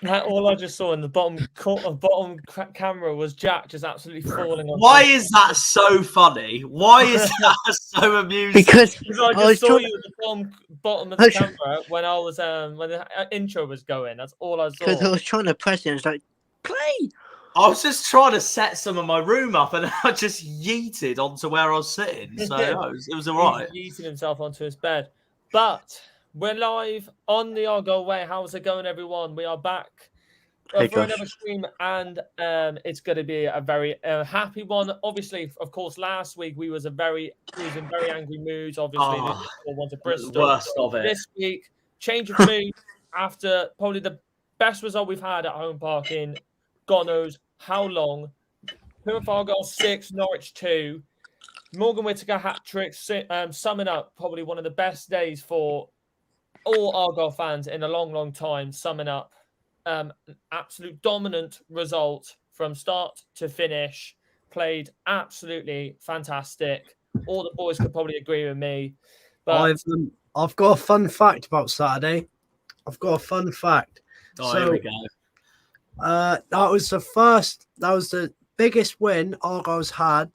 All I just saw in the bottom camera was Jack just absolutely falling on. Why is that so funny? Why is that so amusing? Because I just saw you at the bottom of the camera when I was when the intro was going. That's all I saw. Because I was trying to press it, and it's like, play. I was just trying to set some of my room up, and I just yeeted onto where I was sitting. So it was all right. He yeeted himself onto his bed. But we're live on the Argyle Way. How's it going, everyone? We are back for another stream, and it's going to be a very happy one. Obviously, of course, last week we was in very angry moods. Obviously, we wanted Bristol. The worst of it. This week, change of mood after probably the best result we've had at home park in God knows how long. Plymouth Argyle 6, Norwich 2. Morgan Whittaker Hattrick, summing up probably one of the best days for all Argyle fans in a long, long time. Summing up absolute dominant result from start to finish. Played absolutely fantastic. All the boys could probably agree with me. But I've got a fun fact about Saturday. I've got a fun fact. Here we go. That was the biggest win Argyle's had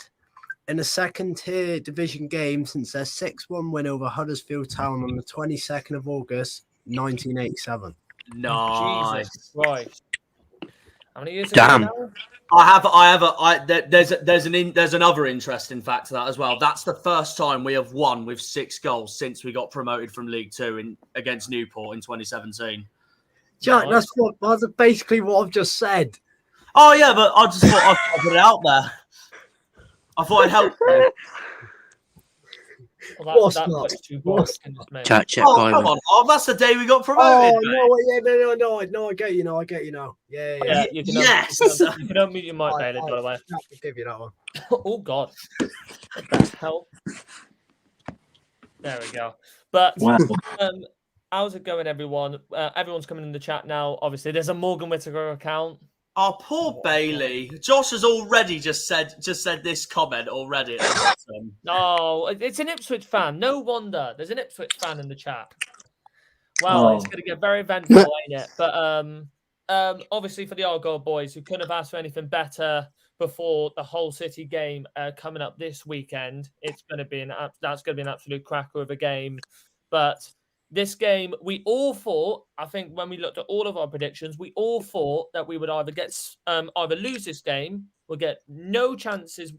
in a second-tier division game since their 6-1 win over Huddersfield Town on the 22nd of August, 1987. Nice. Jesus Christ. How many years Damn. ago now? There's another interesting fact to that as well. That's the first time we have won with 6 goals since we got promoted from League Two against Newport in 2017. Jack, that's basically what I've just said. Oh yeah, but I just thought I'd put it out there. I thought it'd help. Well, Chat, come on. Oh, that's the day we got promoted. Oh, no, I get you now. Yeah. You can Yes. You can unmute your mic, Bailey, by the way. I'll give you that one. Oh, God. What the hell? There we go. But, how's it going, everyone? Everyone's coming in the chat now. Obviously, there's a Morgan Whittaker account. Oh, poor Bailey. Josh has already just said this comment already. No, it's an Ipswich fan. No wonder. There's an Ipswich fan in the chat. Well, it's going to get very eventful, ain't it? But obviously for the Argyle boys, who couldn't have asked for anything better before the whole City game coming up this weekend, that's going to be an absolute cracker of a game. But this game, we all thought, I think when we looked at all of our predictions, we all thought that we would either lose this game, or get no chances,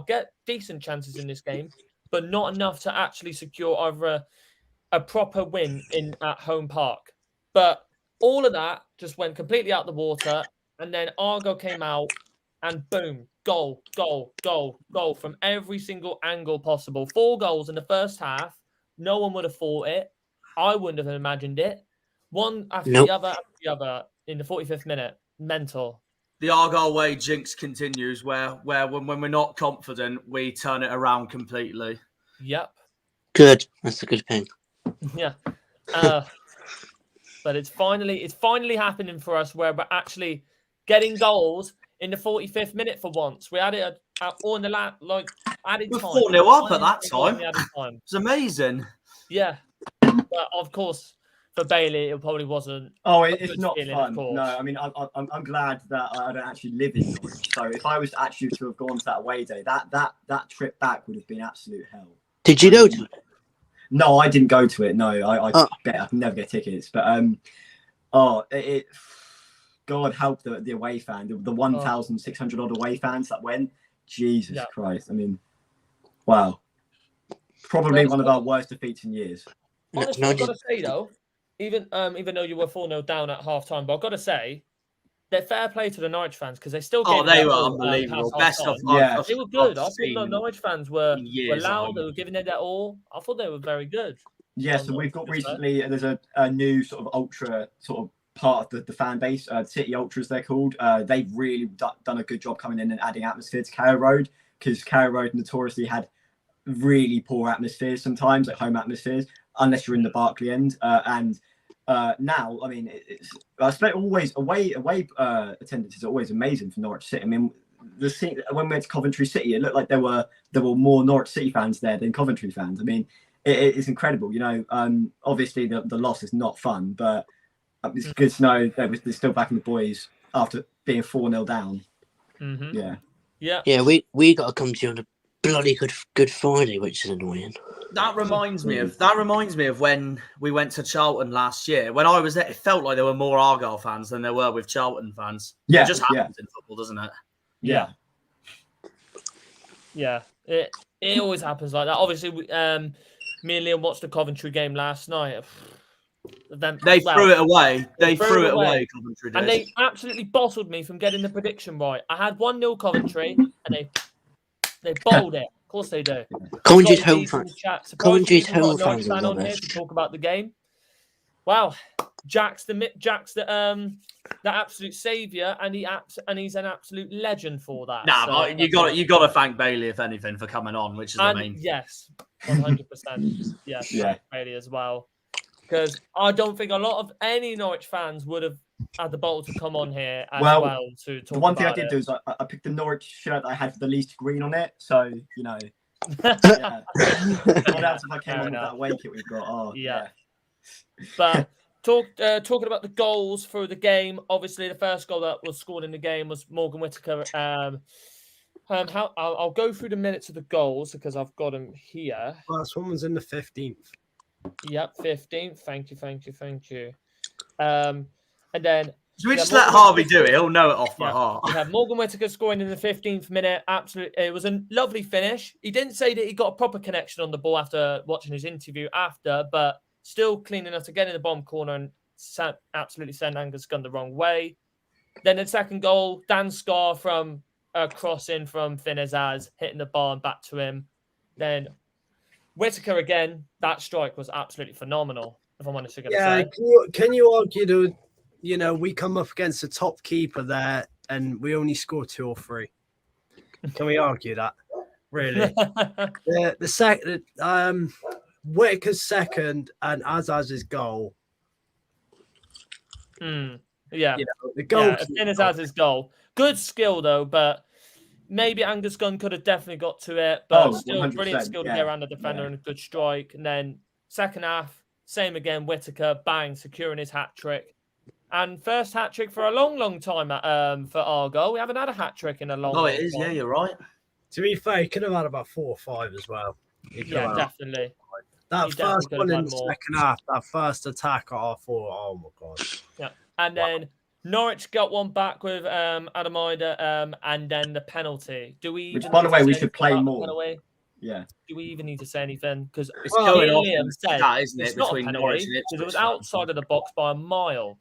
get decent chances in this game, but not enough to actually secure either a proper win at home park. But all of that just went completely out the water, and then Argyle came out, and boom, goal from every single angle possible. 4 goals in the first half. No one would have thought it. I wouldn't have imagined it. One after the other in the 45th minute. Mental. The Argyle Way jinx continues where when we're not confident, we turn it around completely. Yep. Good. That's a good thing. Yeah. But it's finally happening for us where we're actually getting goals in the 45th minute for once. We had it all in the added time. We're 4-0 up at that time. It's amazing. Yeah. But of course, for Bailey, it probably wasn't. Oh, it's not fun. No, I mean, I'm glad that I don't actually live in Norwich. So if I was actually to have gone to that away day, that trip back would have been absolute hell. Did you go to it? No, I didn't go to it. No, I bet I can never get tickets. But God help the away fan, the 1,600 odd away fans that went. Jesus Christ! I mean, wow, probably one of our worst defeats in years. Honestly, I've got to say though, even though you were 4-0 down at half time, but I've got to say, they're fair play to the Norwich fans because they still they were unbelievable. Best of they were good. I thought the Norwich fans were loud. They were giving it their all. I thought they were very good. Yeah, so we've got recently there's a new sort of ultra sort of part of the fan base, City Ultras they're called. They've really done a good job coming in and adding atmosphere to Carrow Road, because Carrow Road notoriously had really poor atmospheres sometimes, like home atmospheres, unless you're in the Barclay end. And now, I mean, I expect always away attendance is always amazing for Norwich City. I mean, when we went to Coventry City, it looked like there were more Norwich City fans there than Coventry fans. I mean, it's incredible. You know, obviously the loss is not fun, but It's good to know that they're still backing the boys after being 4-0 down. Yeah. Yeah, we got to come to you on a bloody Good Friday, which is annoying. That reminds me of when we went to Charlton last year. When I was there, it felt like there were more Argyle fans than there were with Charlton fans. Yeah, it just happens in football, doesn't it? Yeah. It always happens like that. Obviously, me and Liam watched the Coventry game last night. They threw it away. They threw it away. Coventry did. And they absolutely bottled me from getting the prediction right. I had 1-0 Coventry, and they bowled it. Of course they do. Coventry's home fans. Coventry's home fans on here to talk about the game. Wow, Jack's the absolute saviour, and he's an absolute legend for that. Nah, so, you got to thank Bailey if anything for coming on, which is the main. Yes, 100%. Yes, Bailey as well, because I don't think a lot of any Norwich fans would have had the bottle to come on here as well to talk. The one thing I about did it. do is I picked the Norwich shirt that I had for the least green on it, so you know. Yeah. What else if I came on with that away kit we've got? Oh, yeah. But talking about the goals for the game, obviously the first goal that was scored in the game was Morgan Whittaker. I'll go through the minutes of the goals because I've got them here. Last one was in the 15th. Yep, 15th. Thank you. And then should we just let Harvey do it? He'll know it off by heart. We have Morgan Whittaker scoring in the 15th minute. Absolutely, it was a lovely finish. He didn't say that he got a proper connection on the ball after watching his interview after, but still clean enough to get in the bottom corner and absolutely send Angus Gunn the wrong way. Then the second goal, Dan Scar from a cross in from Finn Azaz, hitting the bar and back to him. Then Whittaker again, that strike was absolutely phenomenal, if I'm honest. Say. Can you argue that, you know, we come up against the top keeper there and we only score 2 or 3? Can we argue that? Really? the second, Whittaker's second and Azaz's goal. Yeah. You know, the goal. Finn Azaz's goal. Good skill though, but maybe Angus Gunn could have definitely got to it. But still, brilliant skill to get around the defender and a good strike. And then second half, same again. Whittaker, bang, securing his hat trick. And first hat trick for a long, long time for Argyle. We haven't had a hat trick in a long. Oh, it is. time. Yeah, you're right. To be fair, he could have had about 4 or 5 as well. Yeah, definitely. That first one in the second half, that first attack, I thought, oh my god. Yeah, and then Norwich got one back with Adam Ida, and then the penalty. Do we? Which, by the way, we should play more. Yeah. Do we even need to say anything? Because going off Liam said that, isn't it? It's not a Between penalty Norwich and because it was outside of the box by a mile.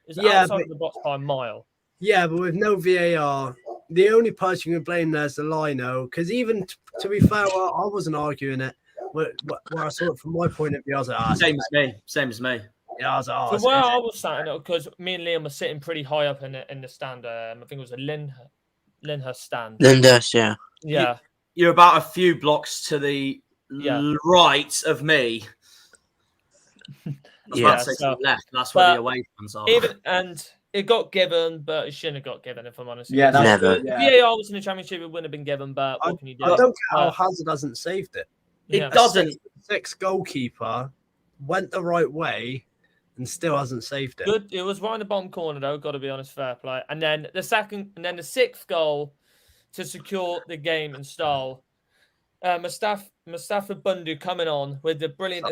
It was Yeah, outside of the box by a mile. Yeah, but with no VAR, the only person you can blame there is the lino. Because even to be fair, I wasn't arguing it. Where I saw it from my point of view, I was like, same as me. Yeah, I was like, From where I was sat, because me and Liam were sitting pretty high up in the stand. I think it was a Lyndhurst stand. Lyndhurst, yeah. Yeah. You're about a few blocks to the right of me. Left. That's where the away fans are. And it got given, but it shouldn't have got given, if I'm honest. Yeah, that's never. Yeah. VAR was in the championship, it wouldn't have been given, but what can you do? I don't care how Hazard hasn't saved it. It doesn't. Six goalkeeper went the right way and still hasn't saved it. Good. It was right in the bottom corner, though. Got to be honest, fair play. And then the sixth goal to secure the game in style. Mustafa Bundu coming on with the brilliant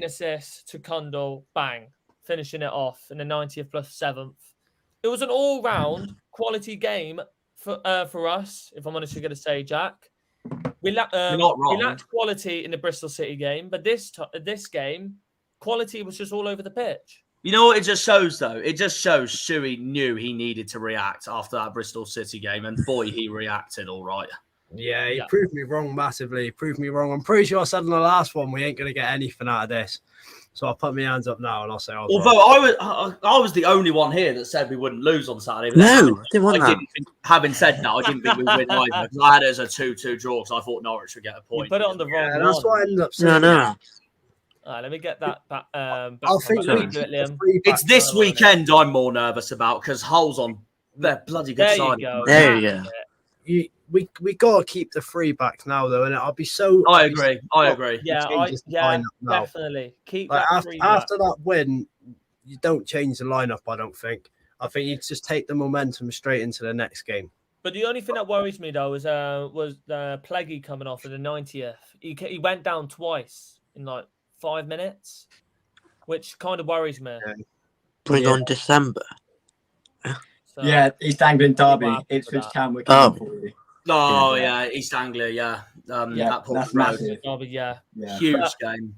assist to Kundal, bang, finishing it off in the 90th plus 7th. It was an all-round quality game for us, if I'm honestly going to say, Jack. We lacked quality in the Bristol City game, but this game, quality was just all over the pitch. You know what it just shows, though? It just shows Shuey knew he needed to react after that Bristol City game, and boy, he reacted all right. Yeah, he proved me wrong massively. He proved me wrong. I'm pretty sure I said in the last one we ain't going to get anything out of this. So I'll put my hands up now and I'll say, although I was the only one here that said we wouldn't lose on Saturday. No, having said that, I didn't think we'd win either. Because I had it as a 2-2 draw because I thought Norwich would get a point. You put it on the wrong one. That's what I ended up saying. No. All right, let me get that back. I think it's this weekend I'm more nervous about because Hull's on their bloody good side. There you go. We got to keep the 3 back now, though, and I'll be so. I agree. Yeah, definitely keep that 3 after that win. you don't change the lineup. I don't think. I think you just take the momentum straight into the next game. But the only thing that worries me though was Pleggy coming off at the 90th. He went down twice in like 5 minutes, which kind of worries me. Bring on December. So, Yeah, East Anglian derby. Ipswich Town were coming for you. Oh yeah, East Anglia, yeah. That's massive. Yeah. Huge game.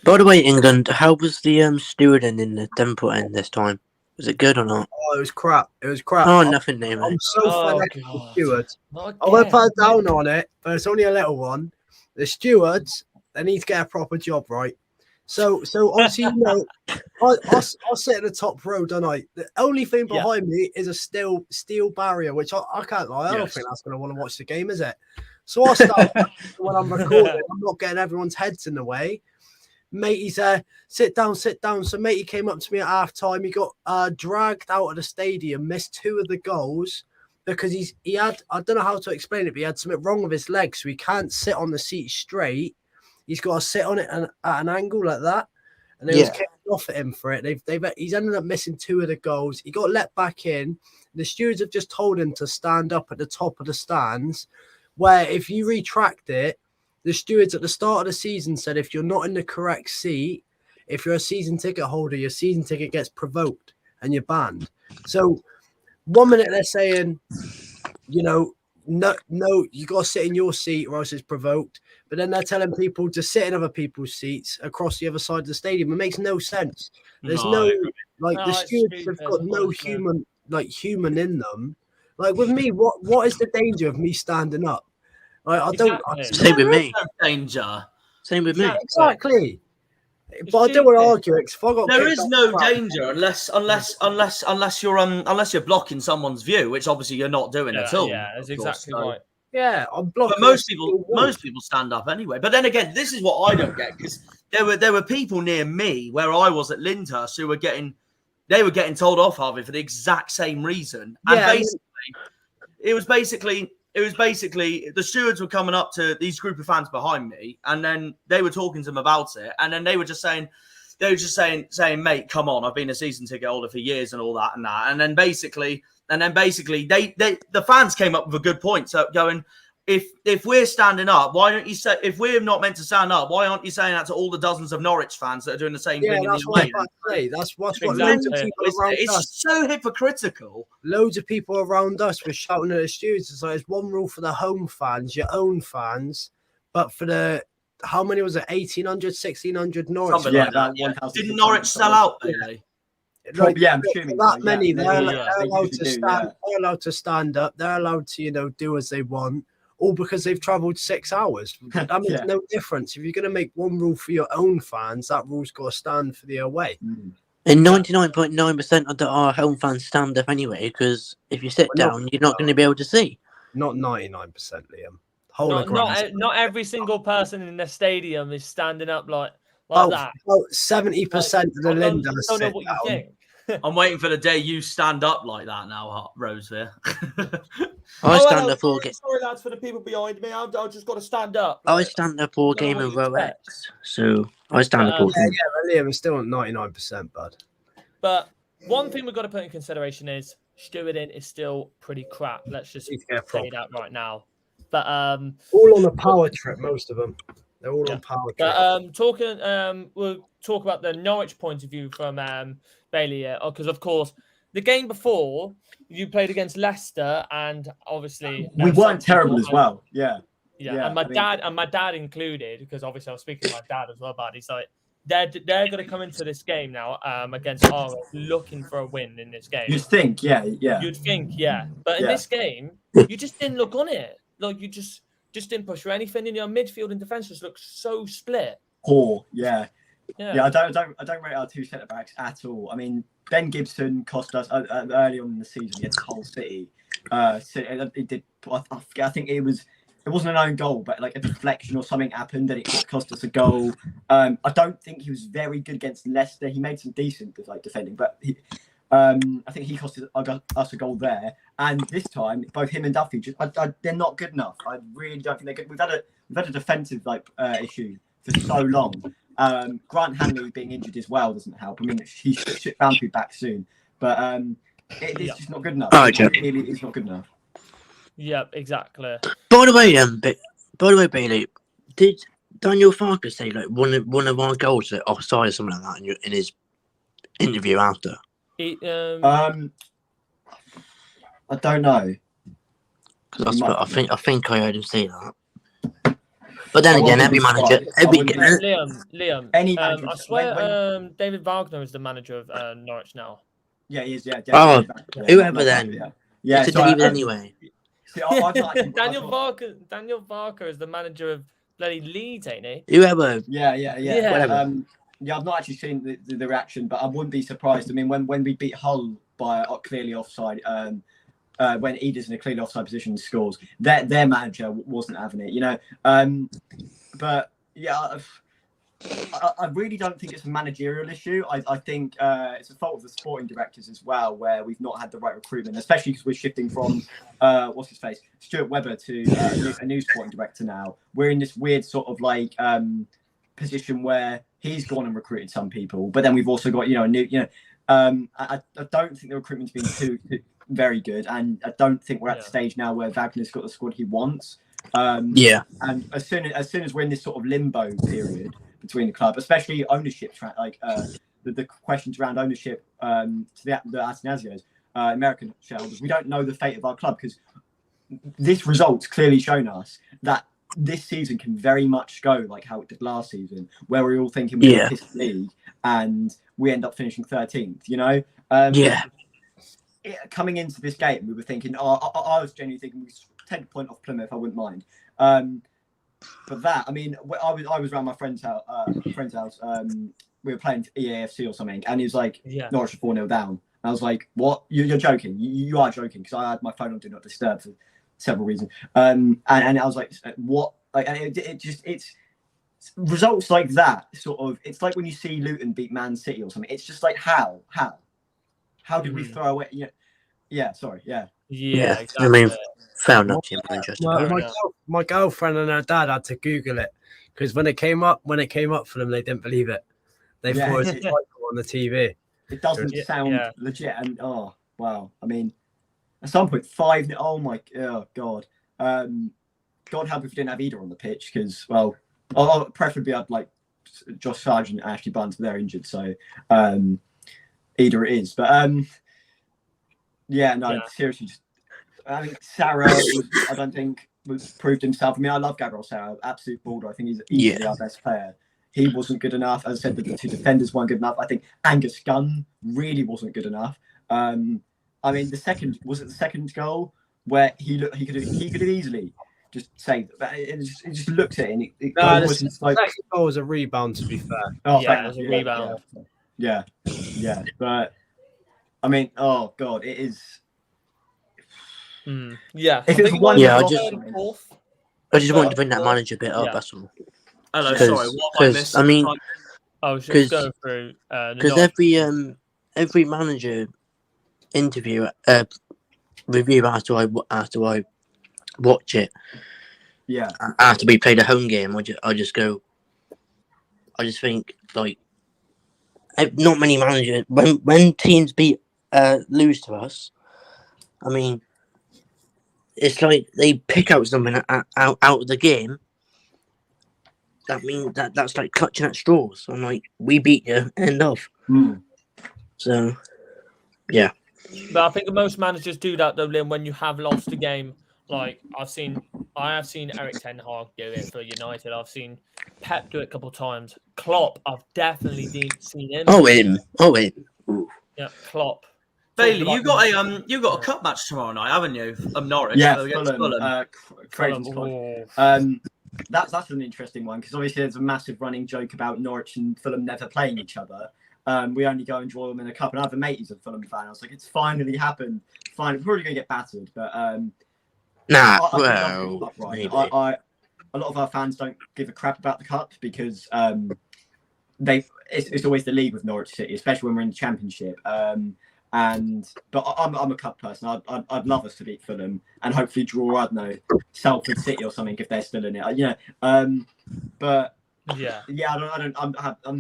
By the way, England, how was the stewarding in the Denport end this time? Was it good or not? Oh, it was crap. It was crap. Oh, nothing new, mate. I'm so fed up with the stewards. I I went back down on it, but it's only a little one. The stewards, they need to get a proper job, right? So obviously, I sit in the top row, don't I? The only thing behind me is a steel barrier, which I can't lie. I don't think that's going to want to watch the game, is it? So I start when I'm recording. I'm not getting everyone's heads in the way. Matey's sit down. So matey came up to me at half time. He got dragged out of the stadium, missed 2 of the goals because he had, I don't know how to explain it, but he had something wrong with his legs, so he can't sit on the seat straight. He's got to sit on it at an angle like that, and they was kicked off at him for it. He's ended up missing 2 of the goals. He got let back in. The stewards have just told him to stand up at the top of the stands, where if you retract it, the stewards at the start of the season said if you're not in the correct seat, if you're a season ticket holder, your season ticket gets provoked and you're banned. So 1 minute they're saying, no, you got to sit in your seat or else it's provoked. But then they're telling people to sit in other people's seats across the other side of the stadium. It makes no sense. There's the stewards have got no human in them. Like with me, what is the danger of me standing up? Like, I don't. Same with me. No danger. Same with me. Exactly. But I don't want to argue it. There is no danger unless you're blocking someone's view, which obviously you're not doing at all. Yeah, that's exactly right. Yeah, I'm blocking. But most people stand up anyway. But then again, this is what I don't get, because there were people near me where I was at Lyndhurst who were getting told off, Harvey, for the exact same reason. And it was basically the stewards were coming up to these group of fans behind me, and then they were talking to them about it, and then they were just saying, mate, come on, I've been a season ticket holder for years and all that and that. And then basically the fans came up with a good point. So going, if we're standing up, why don't you say, if we're not meant to stand up, why aren't you saying that to all the dozens of Norwich fans that are doing the same thing? That's what loads of people around us. It's so hypocritical. Loads of people around us were shouting at the stewards. It's like, there's one rule for the home fans, your own fans, but for the, how many was it? 1,800, 1,600 Norwich. Didn't Norwich sell out? Like, I'm assuming that many. They're allowed to stand. They're allowed to stand up. They're allowed to, do as they want. All because they've travelled 6 hours. That makes no difference. If you're going to make one rule for your own fans, that rule's got to stand for the away. And 99.9% of our home fans stand up anyway, because if you sit down, you're not going to be able to see. Not 99%, Liam. Not every single person in the stadium is standing up like that. Well, 70% of the Lyndhurst don't know what you think. I'm waiting for the day you stand up like that now, Rosevere. I stand up all game. Sorry, lads, for the people behind me. I've just got to stand up. I stand up all game in row X, so I stand up all game. Yeah, Liam is still at 99%, bud. But one thing we've got to put in consideration is stewarding is still pretty crap. Let's just say that right now. But all on a power trip, most of them. They're all on power trip. But we'll talk about the Norwich point of view from Bailey, because of course the game before you played against Leicester, and obviously we weren't terrible as well. Yeah. And my dad included, because obviously I was speaking to my dad as well about it. He's like, they're going to come into this game now against Argyle looking for a win in this game. You'd think, yeah. You'd think, yeah. But in this game, you just didn't look on it. Like, you just didn't push for anything. In your midfield and defence just looked so split. Poor, yeah. I don't rate our 2 centre backs at all. I mean, Ben Gibson cost us early on in the season against Hull City. It did. I think it wasn't an own goal, but like a deflection or something happened and it cost us a goal. I don't think he was very good against Leicester. He made some decent defending, but I think he cost us a goal there. And this time, both him and Duffy, they're not good enough. I really don't think they're good. We've had a defensive issue for so long. Grant Hanley being injured as well doesn't help. I mean, he's bound to be back soon, but it's just not good enough. Oh, It really is not good enough. Yep, exactly. By the way, Bailey, did Daniel Farker say like one of our goals like offside or something like that in his interview after? I don't know. I think I heard him say that. But then again, every manager, Liam, any manager, I swear, David Wagner is the manager of Norwich now. Yeah, he is. Yeah. Oh, yeah, whoever then. Yeah. It's a David anyway. See, I've not actually, Daniel Barker is the manager of bloody Leeds, ain't he? Whoever. Yeah. Whatever. Yeah, I've not actually seen the reaction, but I wouldn't be surprised. I mean, when we beat Hull by clearly offside, when Eder's in a clearly offside position and scores, their manager wasn't having it, you know. But yeah, I really don't think it's a managerial issue. I think it's a fault of the sporting directors as well, where we've not had the right recruitment, especially because we're shifting from what's his face, Stuart Webber to a new sporting director now. We're in this weird sort of like position where he's gone and recruited some people, but then we've also got a new I don't think the recruitment's been too very good, and I don't think we're at the stage now where Wagner's got the squad he wants. And as soon as we're in this sort of limbo period between the club, especially ownership, the questions around ownership to the Atanasios, American shareholders, we don't know the fate of our club, because this result's clearly shown us that this season can very much go like how it did last season, where we were all thinking we were this league and we end up finishing 13th, you know? Coming into this game, we were thinking, I was genuinely thinking we take a point off Plymouth, I wouldn't mind. But that, I mean, I was around my friend's house. We were playing EAFC or something, and he was like, Norwich are 4-0 down. And I was like, what? You're joking. You are joking, because I had my phone on Do Not Disturb for several reasons. And I was like, what? Like, and it's results like that, sort of, it's like when you see Luton beat Man City or something. It's just like, how did we throw away? Yeah, sorry, yeah. Exactly. I mean, fair enough. Interesting. My girlfriend and her dad had to Google it, because when it came up for them, they didn't believe it. They thought it was a title on the TV. It doesn't sound legit, and oh wow. I mean, at some point 5-0. Oh god. God help if we didn't have Eder on the pitch, because preferably I'd like Josh Sargent and Ashley Barnes, but they're injured, so Eder it is. But seriously, just I think Sarah I don't think was proved himself. I mean, I love Gabriel Sarah, absolute baller. I think he's easily our best player. He wasn't good enough. As I said, the two defenders weren't good enough. I think Angus Gunn really wasn't good enough. I mean, the second goal where he could have easily just saved it, but it just looked at it. The second goal was a rebound, to be fair. It was a rebound. Yeah. But I mean, oh god, it is. If it's one, I just wanted to bring that manager bit up. That's all. Hello, sorry. What I mean, I was just going through because every manager interview review after I watch it. Yeah. After we played a home game, I just think like not many managers when teams lose to us. I mean, it's like they pick out something out of the game. That means that's like clutching at straws. I'm like, we beat you, end of. So, yeah. But I think most managers do that though, Liam, when you have lost a game. Like I have seen Eric Ten Hag do it for United. I've seen Pep do it a couple of times. Klopp, I've definitely seen him. Oh, him. Yeah, Klopp. Bailey, you got a cup match tomorrow night, haven't you? Norwich. Yeah, Fulham. Fulham. That's an interesting one, because obviously there's a massive running joke about Norwich and Fulham never playing each other. We only go and draw them in a cup, and I have a mate who's a Fulham fan. I was like, it's finally happened. We're probably going to get battered, but a lot of our fans don't give a crap about the cup, because it's always the league with Norwich City, especially when we're in the Championship. But I'm a cup person. I'd love us to beat Fulham and hopefully draw, I don't know, Salford City or something if they're still in it. But Yeah. I'm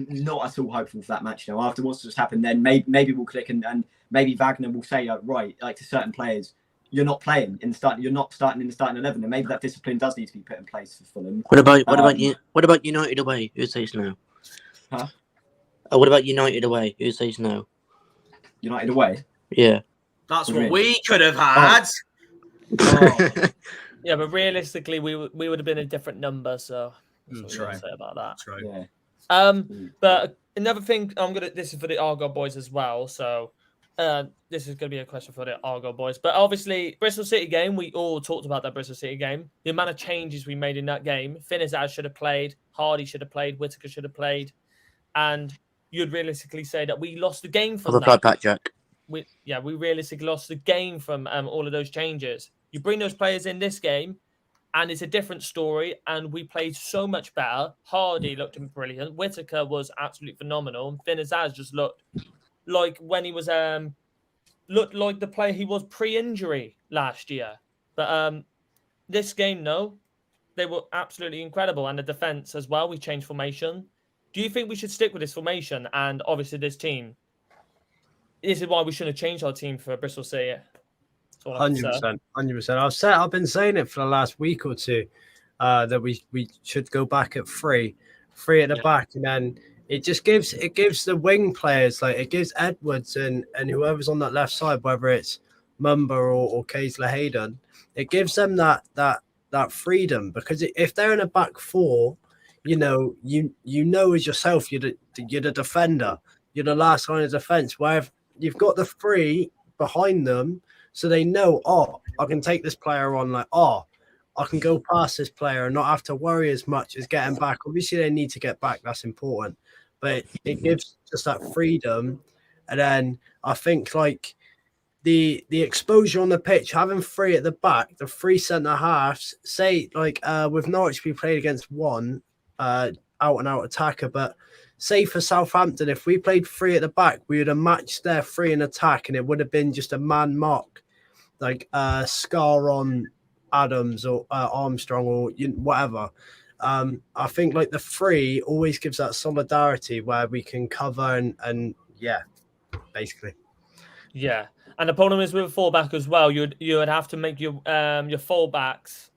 not at all hopeful for that match now. After what's just happened, then maybe we'll click and maybe Wagner will say, right, like to certain players, you're not playing in the start. You're not starting in the starting 11, and maybe that discipline does need to be put in place for Fulham. What about United away? Who says no? Huh? What about United away? Who says no? United away? Yeah. That's what we could have had. Oh. Yeah, but realistically, we would have been a different number. So that's what True. we say about that. True. Yeah. But another thing, this is for the Argyle boys as well. So this is going to be a question for the Argyle boys. But obviously, Bristol City game, we all talked about that Bristol City game. The amount of changes we made in that game. Finizaz should have played. Hardy should have played. Whittaker should have played. And you'd realistically say that we lost the game from that. Back, Jack. We realistically lost the game from all of those changes. You bring those players in this game, and it's a different story, and we played so much better. Hardy looked brilliant. Whittaker was absolutely phenomenal. And Finizaz just looked like when he was looked like the player he was pre-injury last year. But this game, no, they were absolutely incredible, and the defense as well. We changed formation. Do you think we should stick with this formation and obviously this team? This is why we shouldn't have changed our team for Bristol City. 100%. I've been saying it for the last week or two that we should go back at three at the back, and then it gives the wing players, like it gives Edwards and whoever's on that left side, whether it's Mumba or Kaisley Hayden, it gives them that freedom, because if they're in a back four, you know as yourself, you're the defender, you're the last line of defense. Where if you've got the three behind them, so they know, I can take this player on, like, I can go past this player and not have to worry as much as getting back. Obviously, they need to get back. That's important. But it gives just that freedom. And then I think, like, the exposure on the pitch, having three at the back, the three centre-halves, say, like, with Norwich, we played against one out-and-out attacker, but say for Southampton, if we played three at the back, we would have matched their three in attack, and it would have been just a man mark, like Scar on Adams or Armstrong or whatever. I think like the three always gives that solidarity where we can cover and basically. Yeah, and the problem is with a fullback as well. You would have to make your fullbacks,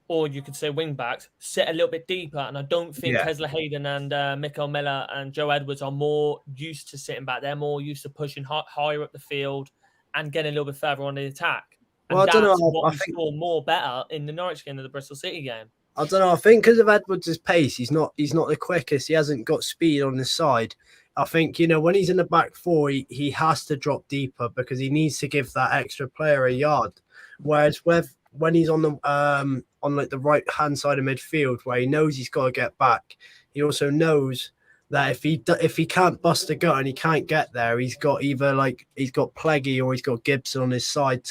or you could say wing backs, sit a little bit deeper. And I don't think Kaisley Hayden and Mikael Miller and Joe Edwards are more used to sitting back. They're more used to pushing higher up the field and getting a little bit further on the attack. And well, I don't know. What we saw more better in the Norwich game than the Bristol City game. I don't know. I think because of Edwards' pace, he's not the quickest. He hasn't got speed on his side. I think, when he's in the back four, he has to drop deeper because he needs to give that extra player a yard. Whereas when he's on the on like the right hand side of midfield, where he knows he's got to get back, he also knows that if he can't bust a gut and he can't get there, he's got Pleggy or he's got Gibson on his side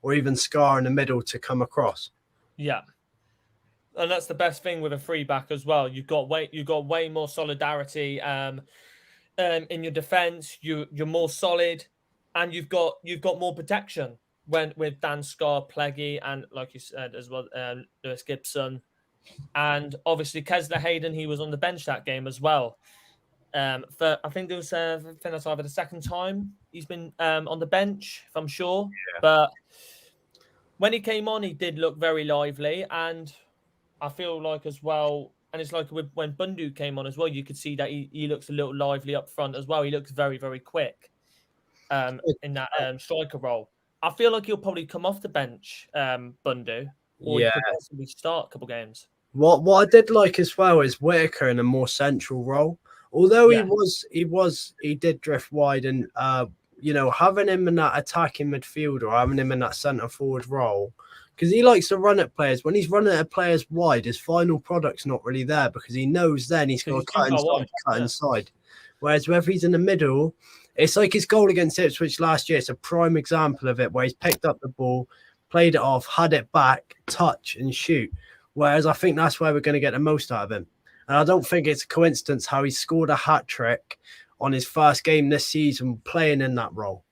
or even Scar in the middle to come across. Yeah. And that's the best thing with a free back as well. You've got way more solidarity in your defense. You're more solid, and you've got more protection with Dan Scar, Pleggy, and like you said as well, Lewis Gibson, and obviously Kaisley Hayden. He was on the bench that game as well. For I think it was that's either the second time he's been on the bench, if I'm sure. Yeah. But when he came on, he did look very lively, and I feel like as well, and it's like when Bundu came on as well, you could see that he looks a little lively up front as well. He looks very, very quick in that striker role. I feel like he'll probably come off the bench, Bundu, or he could possibly start a couple games. What I did like as well is Whittaker in a more central role. Although he did drift wide, and having him in that attacking midfield or having him in that centre forward role, because he likes to run at players. When he's running at players wide, his final product's not really there because he knows then he's got to cut inside. Whereas whether he's in the middle, it's like his goal against Ipswich last year. It's a prime example of it, where he's picked up the ball, played it off, had it back, touch and shoot. Whereas I think that's where we're going to get the most out of him. And I don't think it's a coincidence how he scored a hat-trick on his first game this season playing in that role.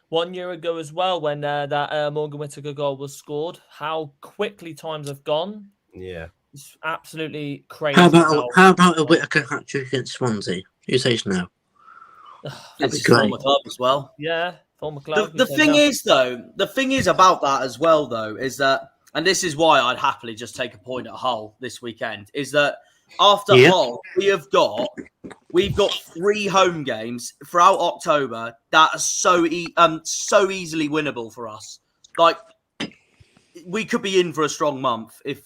1 year ago as well, when that Morgan Whittaker goal was scored, how quickly times have gone. Yeah. It's absolutely crazy. How about a Whittaker Hattrick against Swansea? Who says no? It's his great. former club as well. Yeah, former club. The thing is, though, the thing is about that as well, though, is that, and this is why I'd happily just take a point at Hull this weekend, is that after Hull, we've got 3 home games throughout October that are so easily winnable for us. Like, we could be in for a strong month if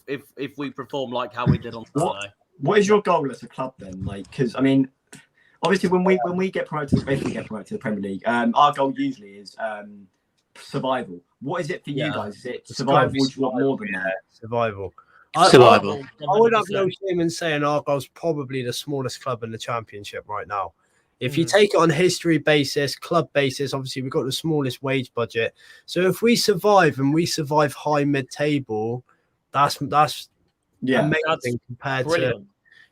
we perform like how we did on Saturday. What is your goal as a club then? Like, because I mean, obviously when we get promoted, if we get promoted to the Premier League, our goal usually is survival. What is it for you guys? Is it survival? Or do you want more than that? Survival. Survival. I would have no shame in saying Argyle's probably the smallest club in the Championship right now. If you take it on history basis, club basis, obviously we've got the smallest wage budget. So if we survive and we survive high mid-table, that's amazing compared to,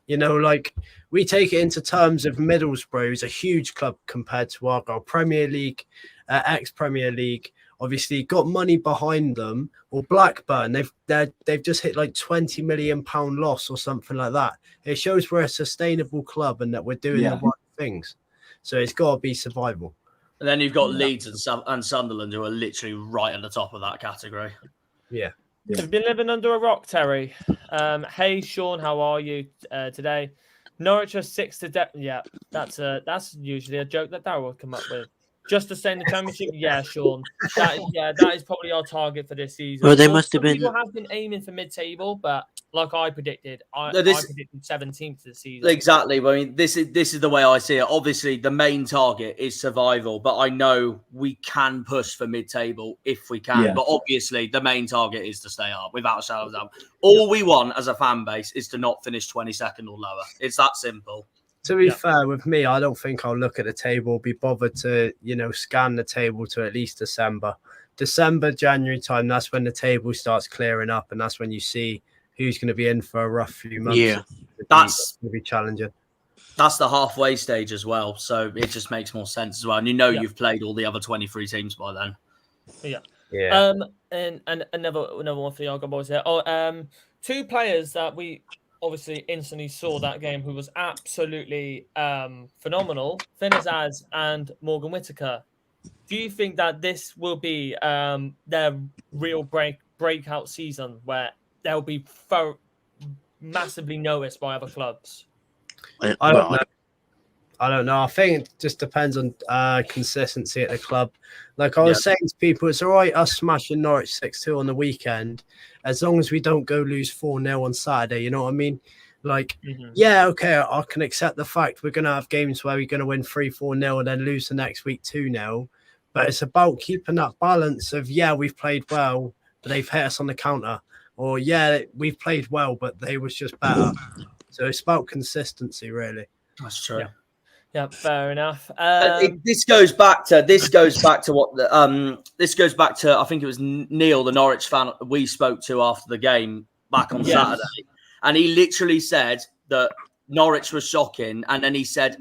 you know, like we take it into terms of Middlesbrough is a huge club compared to Argyle. Premier League, ex-Premier League, obviously got money behind them. Or Blackburn, they've just hit like £20 million loss or something like that. It shows we're a sustainable club and that we're doing the right things. So it's got to be survival. And then you've got Leeds and Sunderland who are literally right at the top of that category. Yeah. Have you been living under a rock, Terry? Hey, Sean, how are you today? Norwich are 6 to depth. Yeah, that's usually a joke that Darryl will come up with. Just to stay in the Championship, yeah, Sean. That is probably our target for this season. Well, they must have been. People have been aiming for mid-table, but like I predicted, I predicted 17th this season. Exactly. I mean, this is the way I see it. Obviously, the main target is survival, but I know we can push for mid-table if we can. Yeah. But obviously, the main target is to stay up without a shadow of a doubt. All we want as a fan base is to not finish 22nd or lower. It's that simple. To be fair, with me, I don't think I'll look at the table, be bothered to, scan the table to at least December, January time. That's when the table starts clearing up, and that's when you see who's going to be in for a rough few months. Yeah, that's going to be challenging. That's the halfway stage as well, so it just makes more sense as well. And you've played all the other 23 teams by then. Yeah. And another one for the Argyle boys here. 2 players that we obviously instantly saw that game who was absolutely phenomenal, Finn Azaz and Morgan Whittaker. Do you think that this will be their real breakout season where they'll be massively noticed by other clubs? I don't know. I think it just depends on consistency at the club. Like I was saying to people, it's all right us smashing Norwich 6-2 on the weekend, as long as we don't go lose 4-0 on Saturday. You know what I mean? Like, okay, I can accept the fact we're going to have games where we're going to win 3-4-0 and then lose the next week 2-0. But it's about keeping that balance of, we've played well, but they've hit us on the counter. Or, we've played well, but they was just better. So it's about consistency, really. That's true. Yeah, fair enough. This goes back to I think it was Neil, the Norwich fan we spoke to after the game back on Saturday, and he literally said that Norwich was shocking, and then he said,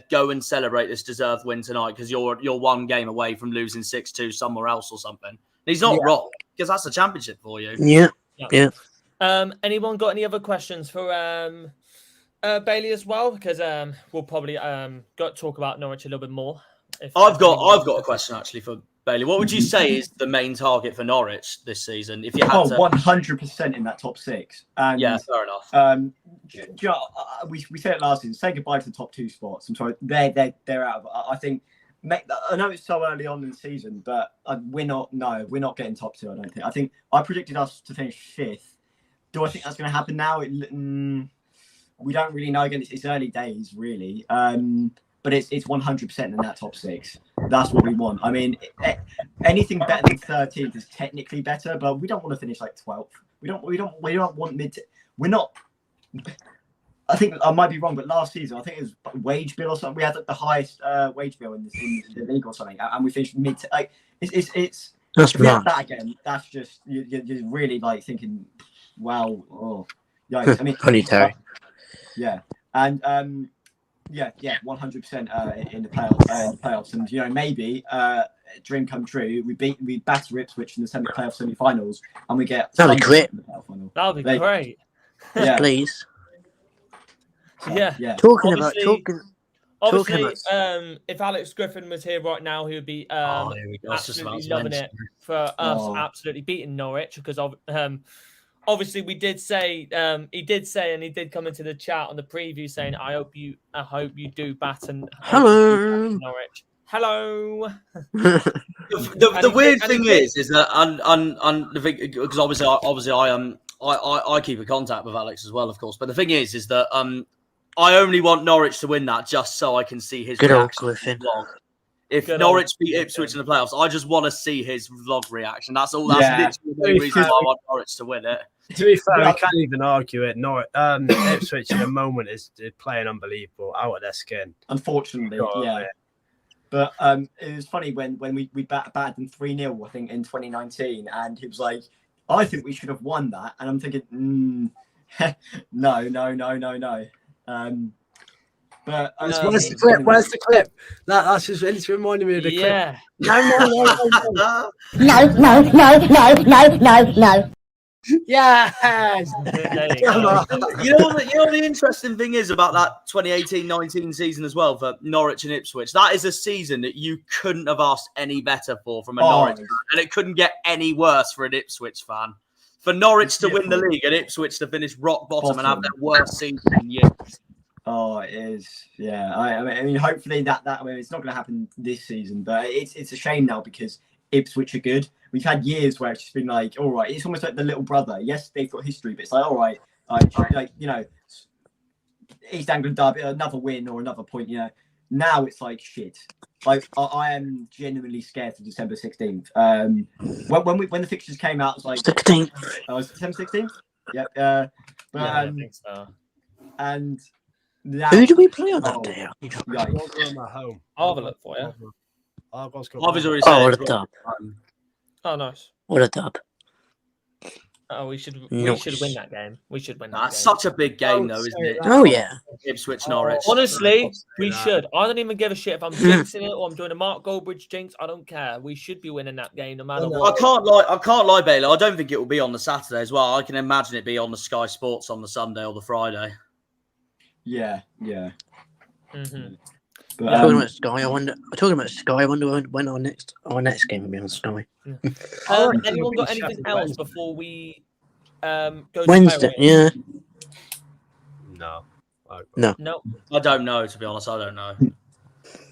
go and celebrate this deserved win tonight because you're 1 game away from losing 6-2 somewhere else or something. And he's not wrong because that's the Championship for you. Yeah. Anyone got any other questions for Bailey as well, because we'll probably talk about Norwich a little bit more. I've got a question actually for Bailey. What would you say is the main target for Norwich this season? If you had 100% in that top 6. And, fair enough. We said it last season. Say goodbye to the top 2 spots. I'm sorry, they're out of. I think. I know it's so early on in the season, but we're not getting top 2. I don't think. I think I predicted us to finish 5th. Do I think that's going to happen now? We don't really know. Again, it's early days, really. But it's 100% in that top 6. That's what we want. I mean, anything better than 13th is technically better, but we don't want to finish like 12th. We don't want mid. We're not. I think I might be wrong, but last season I think it was wage bill or something. We had the highest wage bill in the league or something, and we finished mid. Like it's. That's right. That again. That's just you're really like thinking, wow. Oh, yeah. I mean, funny Terry. Yeah, and 100% in the playoffs, and maybe dream come true. We batter Ipswich in the playoff semi-finals, and we get. That'd be great. That'd be great. Yeah. Please. Yeah. Talking about Obviously, if Alex Griffin was here right now, he would be Here we go. I was just about absolutely to loving mention it for us, absolutely beating Norwich, because obviously we did say he did say, and he did come into the chat on the preview saying, I hope you do batten Norwich. Hello. The weird thing is that because obviously I keep in contact with Alex as well, of course. But the thing is that I only want Norwich to win that just so I can see his reaction to the vlog. If Norwich beat Ipswich in the playoffs, I just want to see his vlog reaction. That's all. That's literally the main reason why I want Norwich to win it. To be fair, we can't even argue it. Ipswich at the moment is playing unbelievable, out of their skin. Unfortunately, yeah. But it was funny when we batted them 3-0, I think, in 2019, and he was like, I think we should have won that. And I'm thinking, no. But where's the clip? Where's the clip? That's just reminding me of the clip. No. Yes. You know what the interesting thing is about that 2018-19 season as well for Norwich and Ipswich? That is a season that you couldn't have asked any better for from a Norwich fan, and it couldn't get any worse for an Ipswich fan. For Norwich to win the league and Ipswich to finish rock bottom and have their worst season in years. Oh, it is. Yeah. I mean, hopefully that it's not going to happen this season, but it's a shame now because Ipswich are good. We've had years where it's just been like, all right, it's almost like the little brother. Yes, they've got history, but it's like, all right, like, you know, East Anglia Derby, another win or another point, you know. Now it's like shit. Like I am genuinely scared for December 16th. When the fixtures came out, it was like 16th. Was December 16th? Yep. I think so. And who do we play on that day? I'll have a look for you. Harvey's already said what a dub. Oh, nice. What a dub. Oh, we should win that game. We should win that That's game. such a big game, though, isn't it? Oh, yeah. Ipswich, Norwich. Honestly, we should. I don't even give a shit if I'm jinxing it or I'm doing a Mark Goldbridge jinx. I don't care. We should be winning that game no matter what. I can't lie, Bailey. I don't think it will be on the Saturday as well. I can imagine it be on the Sky Sports on the Sunday or the Friday. Yeah. Mm-hmm. But, talking about Sky, I wonder when our next game will be on Sky. Anyone got anything else before we go to Wednesday? Yeah. No. I don't know, to be honest. I don't know.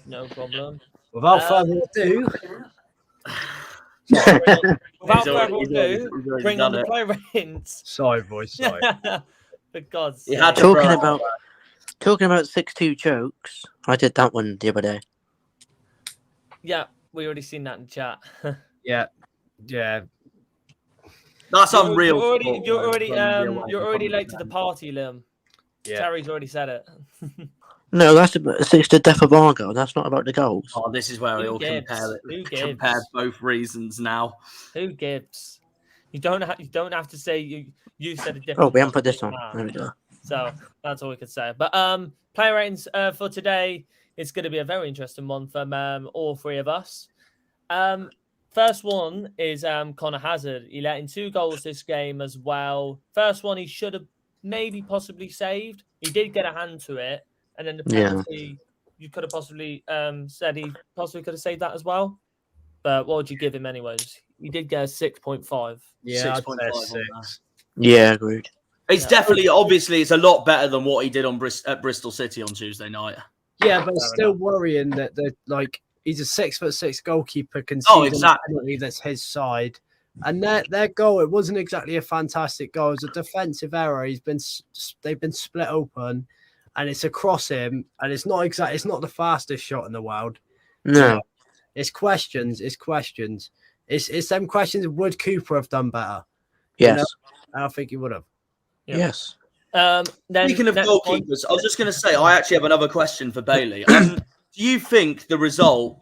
No problem. Without further ado, bring on the play ratings. Sorry, boys. Sorry. For God's sake. Talking about 6-2 chokes, I did that one the other day. Yeah, we already seen that in chat. Yeah. That's unreal. You're already late to the party, Liam. Yeah. Terry's already said it. No, it's the death of Argyle. That's not about the goals. Oh, this is where we all compare both reasons now. Who gives? You don't have to say you said a different. Oh, we haven't put this on. There we go. So that's all we could say. But player ratings for today, it's going to be a very interesting one from all three of us. First one is Connor Hazard. He let in 2 goals this game as well. First one he should have maybe possibly saved. He did get a hand to it. And then the penalty, you could have possibly said he possibly could have saved that as well. But what would you give him anyways? He did get a 6.5. Yeah, 6.5. Yeah, agreed. It's definitely, obviously, it's a lot better than what he did at Bristol City on Tuesday night. Yeah, but it's still worrying that he's a 6'6" goalkeeper conceding a penalty that's his side, and their goal, it wasn't exactly a fantastic goal. It was a defensive error. They've been split open, and it's across him, and it's not the fastest shot in the world. No, it's questions. It's them questions. Would Cooper have done better? Yes, I don't think he would have. Yeah. Yes. Speaking of goalkeepers, I was just going to say, I actually have another question for Bailey. Do you think the result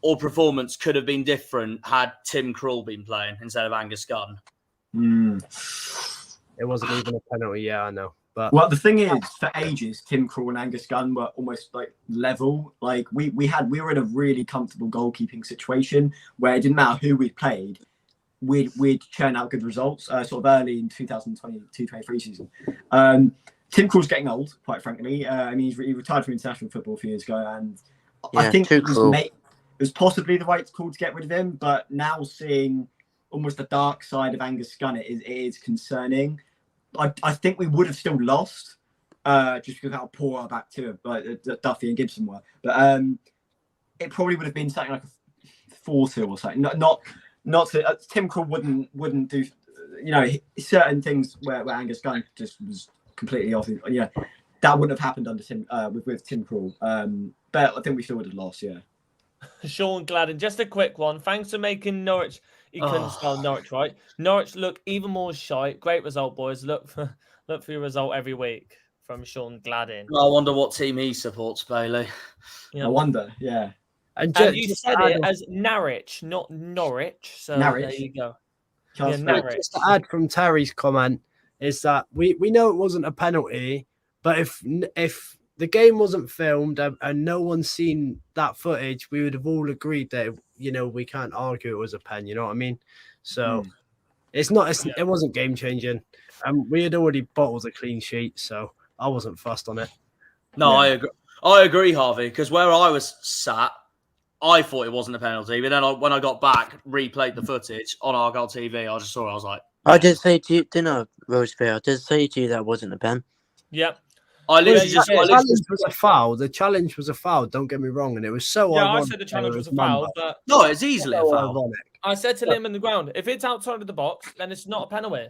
or performance could have been different had Tim Krul been playing instead of Angus Gunn? It wasn't even a penalty. Yeah, I know. But the thing is, for ages, Tim Krul and Angus Gunn were almost like level. Like we were in a really comfortable goalkeeping situation where it didn't matter who we played. we'd churn out good results sort of early in 2022-23 season. Tim Krul's getting old, quite frankly. I mean, he retired from international football a few years ago, and I think it was possibly the right call to get rid of him. But now seeing almost the dark side of Angus Gunn, it is concerning. I think we would have still lost just because how poor our back two, Duffy and Gibson were. But it probably would have been something like a 4-2 or something. Not to, Tim Krul wouldn't do, certain things where Angus Gunn just was completely off. Yeah, that wouldn't have happened under Tim with Tim Krul. But I think we still would have lost. Yeah. Sean Gladden, just a quick one. Thanks for making Norwich. You couldn't spell Norwich right. Norwich look even more shite. Great result, boys. Look for your result every week from Sean Gladden. I wonder what team he supports, Bailey. Yeah. I wonder. Yeah. And you said it as Norwich, not Norwich. So Norwich. There you go. Yeah, Norwich. Just to add from Terry's comment is that we know it wasn't a penalty, but if the game wasn't filmed and no one's seen that footage, we would have all agreed that we can't argue it was a pen. You know what I mean? So it wasn't game changing, and we had already bottled a clean sheet, so I wasn't fussed on it. No, yeah. I agree, Harvey, because where I was sat, I thought it wasn't a penalty, but then when I got back, replayed the footage on Argyle TV, I just saw it. I was like, I did say to you, didn't I, Rosefair? I did say to you that wasn't a pen. Yep. The challenge was a foul. Don't get me wrong, and it was so. Yeah, I said the challenge was a foul, but no, it's easily a foul. Ironic. I said to Liam in the ground, if it's outside of the box, then it's not a penalty.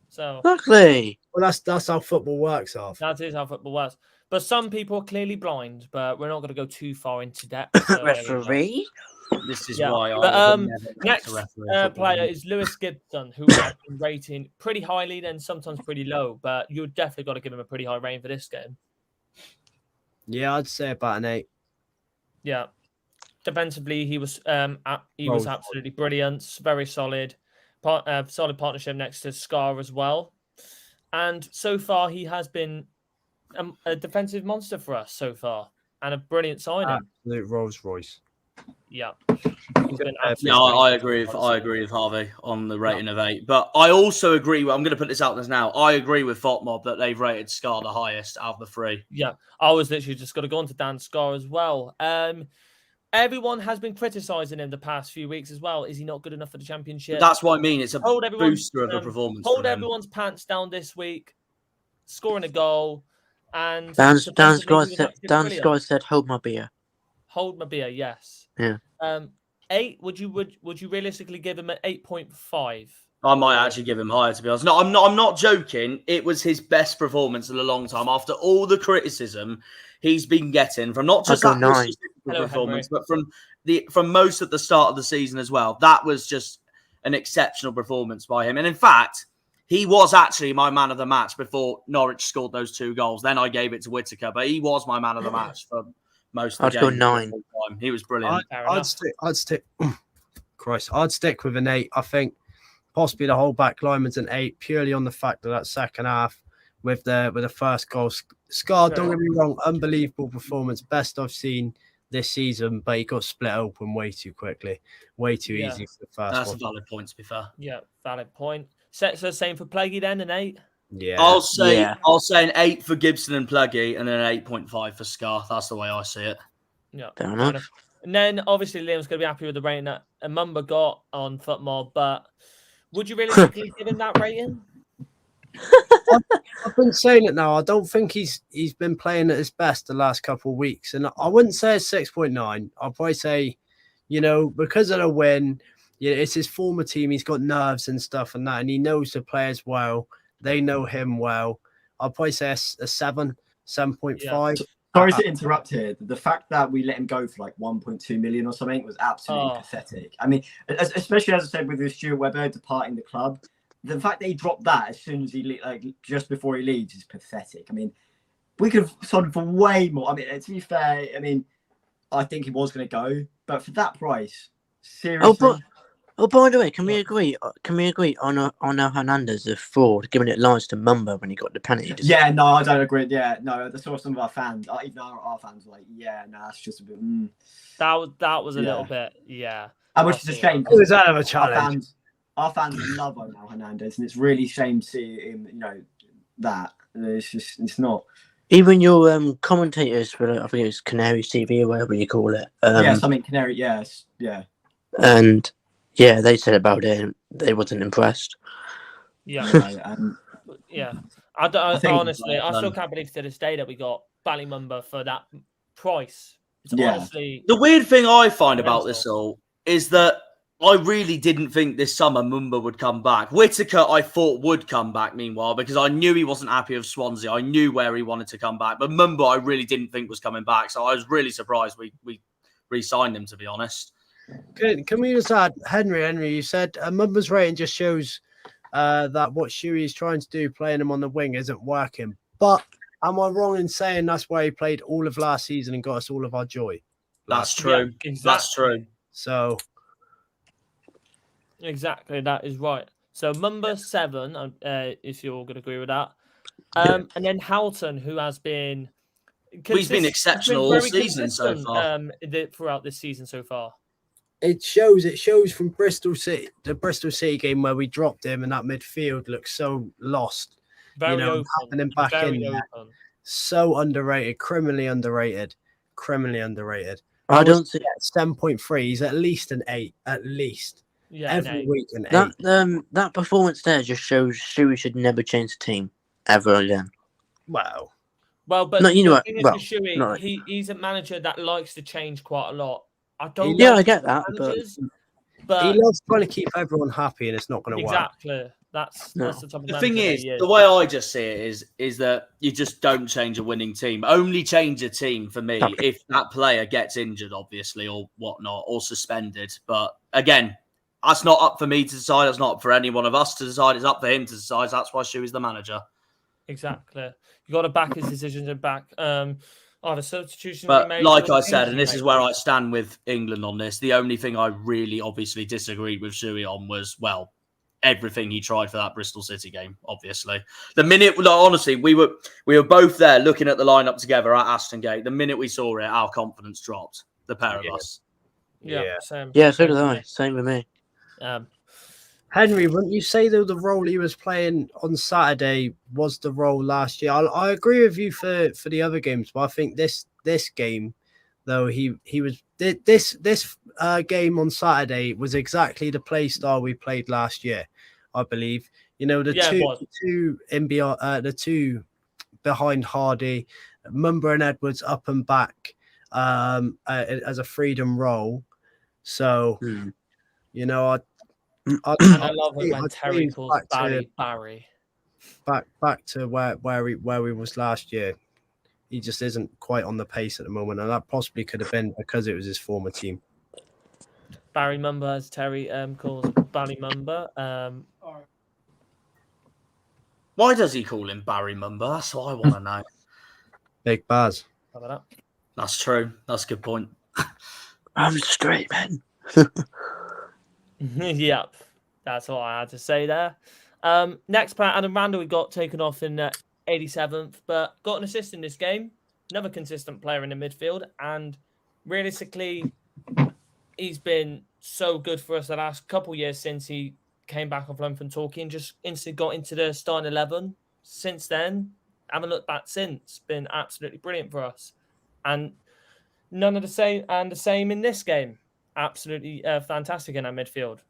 So exactly. Well, that's how football works, Arf. That is how football works. But some people are clearly blind. But we're not going to go too far into depth. So Referee. This is why next player is Lewis Gibson, who has been rating pretty highly, then sometimes pretty low. But you've definitely got to give him a pretty high rating for this game. Yeah, I'd say about an 8. Yeah, defensively he was absolutely brilliant, very solid, solid partnership next to Scar as well, and so far he has been a defensive monster for us so far, and a brilliant signing. Absolute Rolls Royce. Yeah. No, I agree with Harvey on the rating of 8. But I also agree. I'm going to put this out there now. I agree with Fotmob that they've rated Scar the highest out of the 3. Yeah, I was literally just going to go on to Dan Scar as well. Everyone has been criticising him the past few weeks as well. Is he not good enough for the championship? That's what I mean. It's a booster of the performance. Hold everyone's pants down this week, scoring a goal, and Dan Scar said, "Hold my beer." Hold my beer, yes. Yeah. 8. Would you realistically give him an 8.5? I might actually give him higher, to be honest. No, I'm not joking. It was his best performance in a long time. After all the criticism he's been getting from not just that performance, but from most at the start of the season as well. That was just an exceptional performance by him. And in fact, he was actually my man of the match before Norwich scored those 2 goals. Then I gave it to Whittaker, but he was my man of the match for most of the game. I'd go 9. He was brilliant. I'd stick. Christ, I'd stick with an 8. I think possibly the whole back line was an 8, purely on the fact that second half with the first goal. Scar, don't get me wrong, unbelievable performance, best I've seen this season, but he got split open way too quickly, way too easy for the first. That's a valid point, to be fair. Yeah, valid point. So same for Plaguey then, an 8. Yeah, I'll say an 8 for Gibson and Plaguey, and then an 8.5 for Scar. That's the way I see it. Yeah, fair enough. And then obviously Liam's going to be happy with the rating that Mumba got on Footmob, but would you realistically give him that rating? I've been saying it now. I don't think he's been playing at his best the last couple of weeks, and I wouldn't say a 6.9. I'll probably say, because of the win, it's his former team. He's got nerves and stuff and that, and he knows the players well. They know him well. I'll probably say a 7, 7.5. Yeah. Sorry to interrupt here. The fact that we let him go for like 1.2 million or something was absolutely pathetic. I mean, especially as I said with Stuart Webber departing the club, the fact that he dropped that as soon as just before he leaves is pathetic. I mean, we could have sold him for way more. I mean, to be fair, I think he was going to go, but for that price, seriously. Oh, by the way, can we agree? On Hernandez a fraud, giving it lines to Mumba when he got the penalty? Yeah, no, I don't agree. Yeah, no, I saw some of our fans, even our fans, were like, yeah, no, that's just a bit. That was a little bit, yeah. Which is a shame. It was out of a challenge. our fans love Omar Hernandez, and it's really a shame to see him. That it's not. Even your commentators for, I think it's Canary TV or whatever you call it. Something Canary. Yes, yeah. And yeah, they said about it. And they wasn't impressed. Yeah. Yeah. I honestly, I still can't believe to this day that we got Ballymumba for that price. It's honestly the weird thing I find about this all is that I really didn't think this summer Mumba would come back. Whittaker, I thought would come back. Meanwhile, because I knew he wasn't happy with Swansea, I knew where he wanted to come back. But Mumba, I really didn't think was coming back. So I was really surprised we re-signed him. To be honest. Can we just add, Henry? You said Mumba's rating just shows that what Shuey is trying to do, playing him on the wing, isn't working. But am I wrong in saying that's why he played all of last season and got us all of our joy? That's true. Yeah, exactly. That's true. So exactly, that is right. So Mumba 7, if you're going to agree with that, and then Houghton, who has been he's been exceptional all season so far. Throughout this season so far. It shows from Bristol City, the Bristol City game where we dropped him, and that midfield looks so lost. Very open. Happening back very in open. So underrated, criminally underrated. I don't see 7.3. He's at least an 8, at least. Yeah, every week an 8. That performance there just shows Shuey should never change the team ever again. Wow. Well, but no, you know what? Shuey, he's a manager that likes to change quite a lot. I don't. Yeah, I get that, but he loves trying to keep everyone happy, and it's not going to work. Exactly. That's the type of the thing is, the way I just see it is that you just don't change a winning team. Only change a team for me if that player gets injured, obviously, or whatnot, or suspended. But again, that's not up for me to decide. That's not up for any one of us to decide. It's up for him to decide. That's why Shuey's the manager. Exactly. You got to back his decisions and back. The substitutions. But like I said, and this is where I stand with England on this. The only thing I really obviously disagreed with Shuey on was, well, everything he tried for that Bristol City game. Obviously, the minute, honestly, we were both there looking at the lineup together at Aston Gate. The minute we saw it, our confidence dropped. The pair of us. Yeah, same. Yeah, so did I. Same with me. Henry, wouldn't you say though the role he was playing on Saturday was the role last year? I agree with you for the other games, but I think this game, though, he was this game on Saturday was exactly the play style we played last year, I believe. The two behind Hardy, Mumba and Edwards up and back as a freedom role. So I love it when Terry calls Barry. Back to where we was last year. He just isn't quite on the pace at the moment, and that possibly could have been because it was his former team. Barry Mumba, as Terry calls Barry Mumba. Why does he call him Barry Mumba? That's what I want to know. Big Baz. How about that? That's true. That's a good point. I'm straight, man. Yep, that's all I had to say there. Next player, Adam Randall, we got taken off in 87th, but got an assist in this game. Another consistent player in the midfield, and realistically, he's been so good for us the last couple of years since he came back off loan from Torquay and just instantly got into the starting 11. Since then, haven't looked back since. Been absolutely brilliant for us, and the same in this game. Absolutely fantastic in our midfield.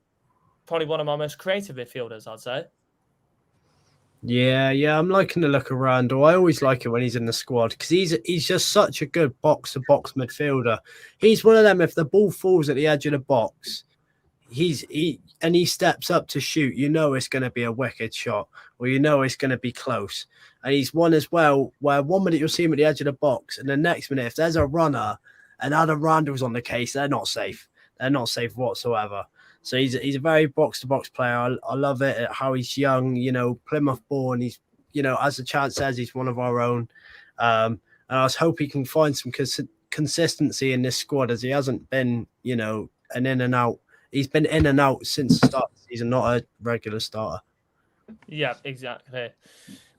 Probably one of my most creative midfielders, I'd say. Yeah, I'm liking the look of Randall. I always like it when he's in the squad because he's just such a good box-to-box midfielder. He's one of them, if the ball falls at the edge of the box, he steps up to shoot, it's going to be a wicked shot, or it's going to be close. And he's one as well where 1 minute you'll see him at the edge of the box, and the next minute, if there's a runner and Adam Randall's on the case, they're not safe. They're not safe whatsoever. So he's a very box-to-box player. I love it, how he's young, Plymouth born. He's, as the chat says, he's one of our own. And I just hope he can find some consistency in this squad, as he hasn't been, an in and out. He's been in and out since the start of the season, not a regular starter. Yeah, exactly.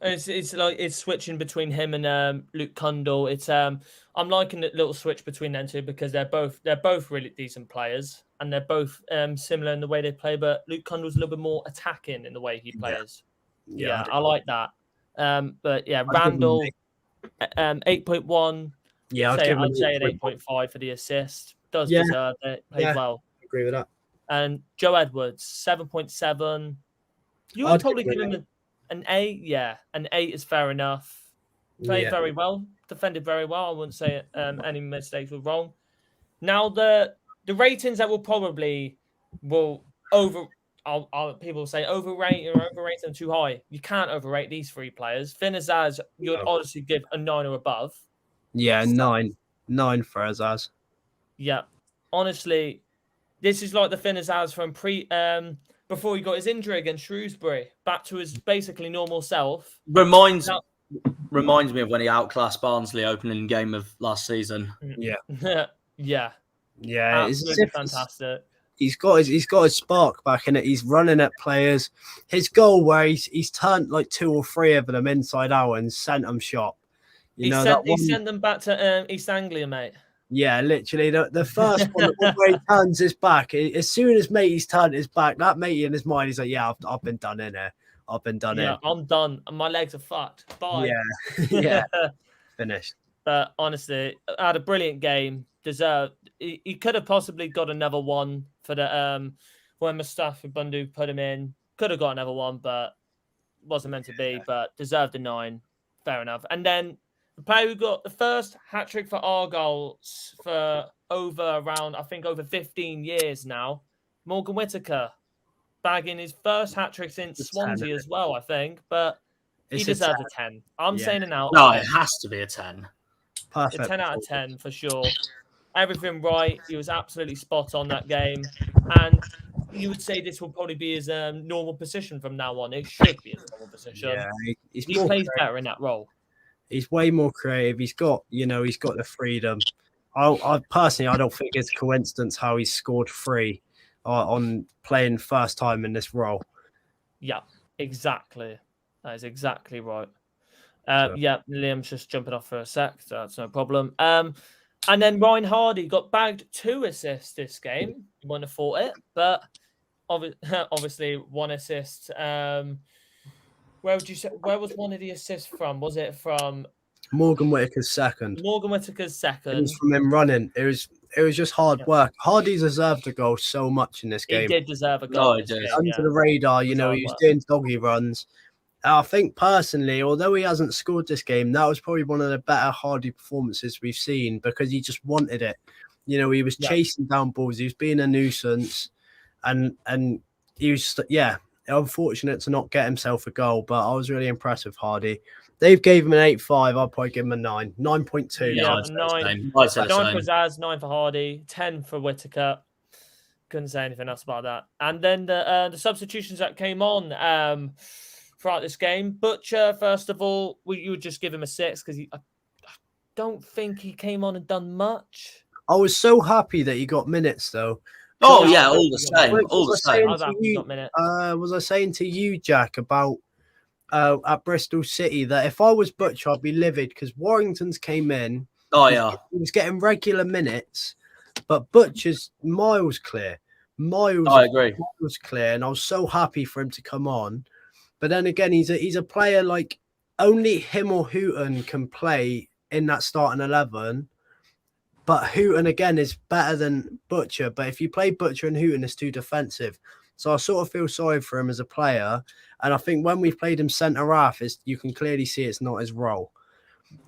It's like it's switching between him and Luke Cundall. It's I'm liking the little switch between them two because they're both really decent players and they're both similar in the way they play. But Luke Cundall's a little bit more attacking in the way he plays. Yeah, I like that. But yeah, Randall 8.1. Yeah, I'd say an 8.5 for the assist. Does deserve it. Played well. I agree with that. And Joe Edwards 7.7. You would probably give him an 8. Yeah, an 8 is fair enough. Played very well, defended very well. I wouldn't say any mistakes were wrong. Now the ratings that will people say overrate them too high. You can't overrate these 3 players. Finn Azaz, you'd honestly give a 9 or above. Yeah, 9 for Azaz. Yeah, honestly, this is like the Finn Azaz from before he got his injury against Shrewsbury, back to his basically normal self. Reminds me of when he outclassed Barnsley opening game of last season. Yeah. Absolutely fantastic. He's got his spark back in it. He's running at players. His goal where he's turned like 2 or 3 of them inside out and sent them shot. He sent them back to East Anglia, mate. Yeah, literally. The first one where he turns his back, as soon as matey's turned his back, that matey in his mind, he's like, yeah, I've been done in here. I've been done in. Yeah, I'm done. And my legs are fucked. Bye. Yeah. Finished. But honestly, had a brilliant game. Deserved. He could have possibly got another one for the when Mustafa Bundu put him in. Could have got another one, but wasn't meant to be. But deserved a 9. Fair enough. And then the player who got the first hat-trick for Argyle for over 15 years now, Morgan Whittaker, bagging his first hat-trick since Swansea as well, I think. But he deserves a 10. I'm saying it now. No, it has to be a 10. Perfect. A 10 out of 10 for sure. Everything right. He was absolutely spot on that game. And you would say this will probably be his normal position from now on. It should be his normal position. Yeah, he plays better in that role. He's way more creative. He's got the freedom. I personally, I don't think it's a coincidence how he scored 3 on playing first time in this role. Yeah, exactly. That is exactly right. Yeah, Liam's just jumping off for a sec, so that's no problem. And then Ryan Hardy got bagged 2 assists this game. He wouldn't have thought it, but obviously 1 assist. Where was one of the assists from? Was it from Morgan Whittaker's second? Morgan Whittaker's second. It was from him running. It was just hard work. Hardy deserved a goal so much in this game. He did deserve a goal. He did. Under the radar, he was doing doggy runs. I think personally, although he hasn't scored this game, that was probably one of the better Hardy performances we've seen because he just wanted it. He was chasing down balls. He was being a nuisance, and he was unfortunate to not get himself a goal. But I was really impressed with Hardy. Dave gave him an 8.5. I'll probably give him a 9, 9.2. Yeah, 9 for Zaz, 9 for Hardy, 10 for Whittaker. Couldn't say anything else about that. And then the substitutions that came on throughout this game. Butcher, first of all, you would just give him a 6 because I don't think he came on and done much. I was so happy that he got minutes though. Oh yeah, all the same. All the same. Was I saying to you, Jack, about at Bristol City that if I was Butcher, I'd be livid because Warrington's came in. Oh yeah, he was getting regular minutes, but Butcher's miles clear. I agree. Miles clear, and I was so happy for him to come on. But then again, he's a player like only him or Hooton can play in that starting 11. But Hooton again is better than Butcher. But if you play Butcher and Hooton, it's too defensive. So I sort of feel sorry for him as a player. And I think when we've played him centre half, you can clearly see it's not his role.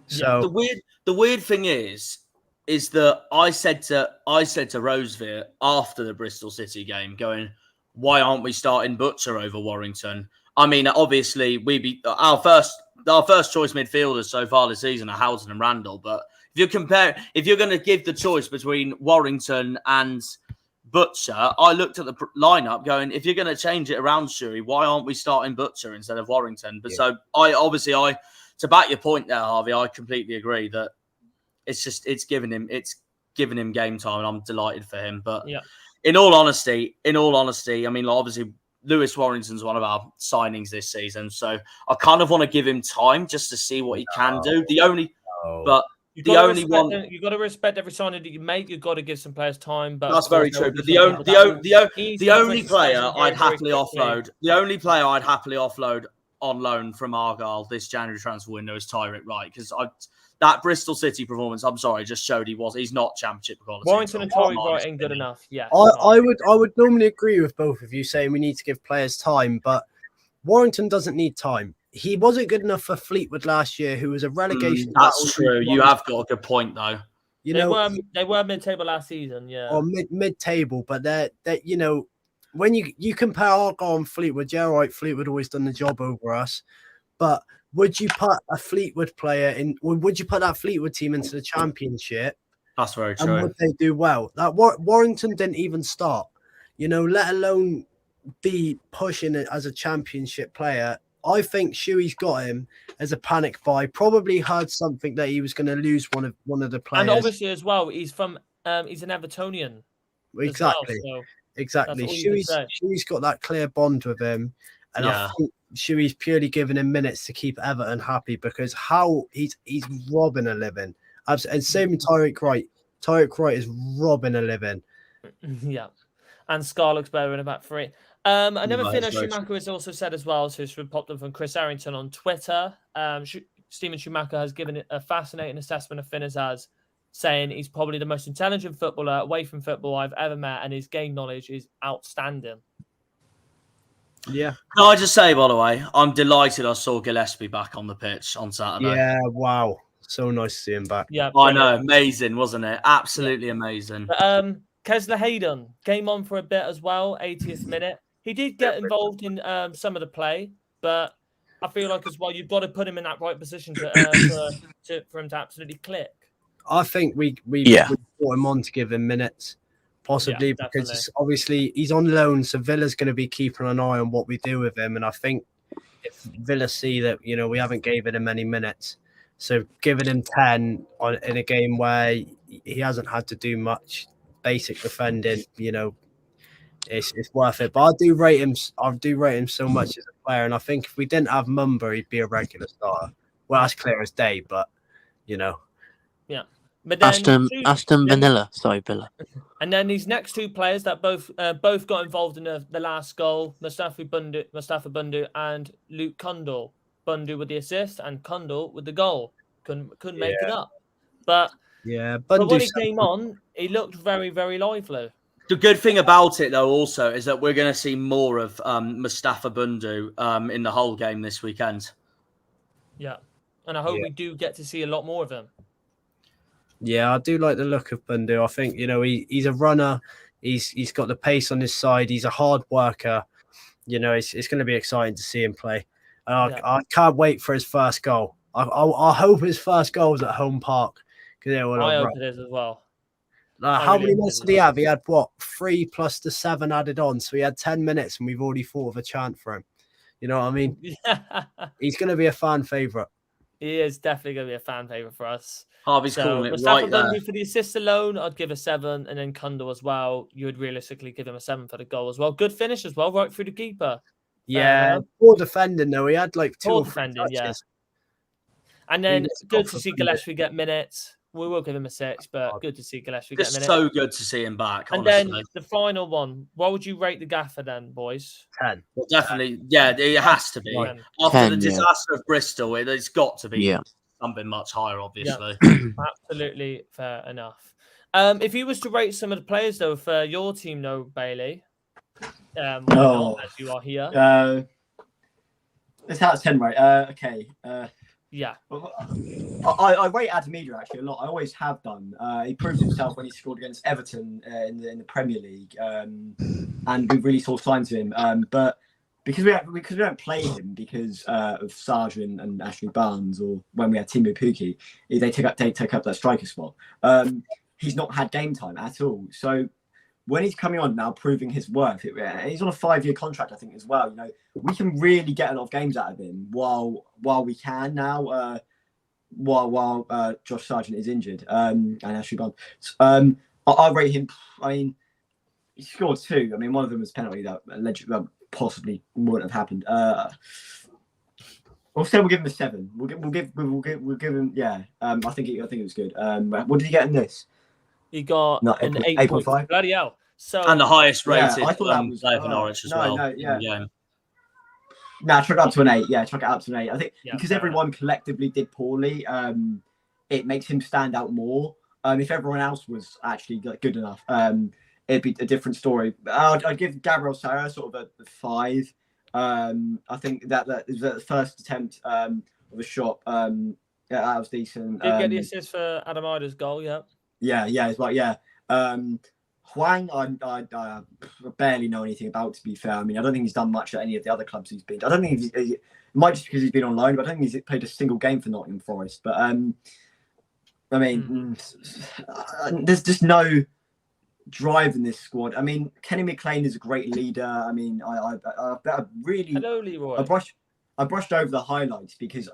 So the weird thing is that I said to Rosevere after the Bristol City game, going, why aren't we starting Butcher over Warrington? I mean, obviously our first choice midfielders so far this season are Houghton and Randall, but if you're going to give the choice between Warrington and Butcher, I looked at the lineup going, if you're going to change it around, Shuey, why aren't we starting Butcher instead of Warrington? But so to back your point there, Harvey, I completely agree that it's giving him game time, and I'm delighted for him. But in all honesty, I mean, obviously Lewis Warrington's one of our signings this season, so I kind of want to give him time just to see what he can do. The only one you've got to respect every signing that you make. You've got to give some players time. But that's very true. But the only player I'd happily offload on loan from Argyle this January transfer window is Tyrick Wright, because that Bristol City performance, I'm sorry, just showed he's not championship quality. Warrington and Tyrick Wright ain't good enough. Yeah, I would normally agree with both of you saying we need to give players time, but Warrington doesn't need time. He wasn't good enough for Fleetwood last year, who was a relegation. That's true. You have got a good point, though. They were mid-table last season, yeah, or mid-table, but they're when you compare Argyle and Fleetwood, yeah, right, Fleetwood always done the job over us, but would you put a Fleetwood player in? Would you put that Fleetwood team into the championship? That's very true. And would they do well? That Warrington didn't even start, let alone be pushing it as a championship player. I think Shuey's got him as a panic buy. Probably heard something that he was going to lose one of the players. And obviously as well, he's an Evertonian. Exactly. Well, so exactly. Shuey's got that clear bond with him. And I think Shuey's purely giving him minutes to keep Everton happy, because how he's robbing a living. And same with Tyrick Wright. Tyrick Wright is robbing a living. Yeah. And Scar looks better in about 3. Another thing that Schumacher has also said as well, so it's popped up from Chris Arrington on Twitter. Stephen Schumacher has given a fascinating assessment of Finners as, saying he's probably the most intelligent footballer away from football I've ever met, and his game knowledge is outstanding. Yeah. Can I just say, by the way, I'm delighted I saw Gillespie back on the pitch on Saturday. Yeah, wow. So nice to see him back. Yeah, I know. Amazing, wasn't it? Absolutely amazing. But, Kesler Hayden came on for a bit as well, 80th minute. He did get involved in some of the play, but I feel like as well, you've got to put him in that right position for him to absolutely click. I think we brought him on to give him minutes, possibly because obviously he's on loan, so Villa's going to be keeping an eye on what we do with him. And I think if Villa see that we haven't given him any minutes, so giving him 10 in a game where he hasn't had to do much basic defending, it's worth it. But I do rate him so much as a player, and I think if we didn't have Mumba, he'd be a regular starter. Well, that's clear as day, but yeah. But then Aston Villa. And then these next 2 players that both got involved in the last goal, Mustafa Bundu and Luke Kundal. Bundu with the assist and Kundal with the goal. Couldn't make it up. But when he came on, he looked very, very lively. The good thing about it, though, also, is that we're going to see more of Mustafa Bundu in the whole game this weekend. Yeah. And I hope we do get to see a lot more of him. Yeah, I do like the look of Bundu. I think, he's a runner. He's got the pace on his side. He's a hard worker. It's going to be exciting to see him play. I can't wait for his first goal. I hope his first goal is at home park. I hope it is as well. How many minutes did he have? He had 3 plus the 7 added on. So he had 10 minutes and we've already thought of a chant for him. You know what I mean? He's going to be a fan favourite. He is definitely going to be a fan favourite for us. Harvey's calling it right there. For the assist alone, I'd give a 7. And then Kundal as well, you would realistically give him a 7 for the goal as well. Good finish as well, right through the keeper. Yeah, poor defending though. He had 2 poor defending, touches. And then good to see Gillespie get minutes. We will give him a 6, but good to see Gillespie get minutes. So good to see him back. And honestly. Then the final one. What would you rate the gaffer then, boys? 10. Well, definitely, it has to be. 10. After the disaster of Bristol, it's got to be something much higher, obviously. Yeah. Absolutely fair enough. If you was to rate some of the players, though, for your team, though, Bailey, as you are here. That's how it's 10, right? Okay. Yeah. I rate Adamida actually a lot. I always have done. He proved himself when he scored against Everton in the Premier League, and we really saw signs of him. But because we don't play him because of Sargent and Ashley Barnes, or when we had Timo Pukki, they take up that striker spot. He's not had game time at all. So when he's coming on now, proving his worth, he's on a 5-year contract, I think, as well. We can really get a lot of games out of him while we can now. While Josh Sargent is injured, and Ashley Barnes. I rate him. I mean, he scored 2. I mean, one of them was penalty that possibly wouldn't have happened. We'll give him a 7. We'll give him. Yeah. I think it was good. What did he get in this? He got No, an 8.5. Bloody hell! So And the highest Yeah, rated I thought that was- player for Norwich as no, well. no, yeah. Yeah. Nah, chuck it up to an 8. Yeah, chuck it up to an 8. I think Yeah, because fair everyone collectively did poorly, it makes him stand out more. If everyone else was actually good enough, it'd be a different story. I'd give Gabriel Sarah sort of a 5. I think that is the first attempt of a shot. That was decent. Did get the assist for Adam Ida's goal, yeah. Yeah, it's like, yeah. Huang, I barely know anything about, to be fair. I mean, I don't think he's done much at any of the other clubs he's been to. I don't think it might just because he's been on loan, but I don't think he's played a single game for Nottingham Forest. But I mean, there's just no drive in this squad. I mean, Kenny McLean is a great leader. I mean, I really Hello, Leroy. I brushed over the highlights because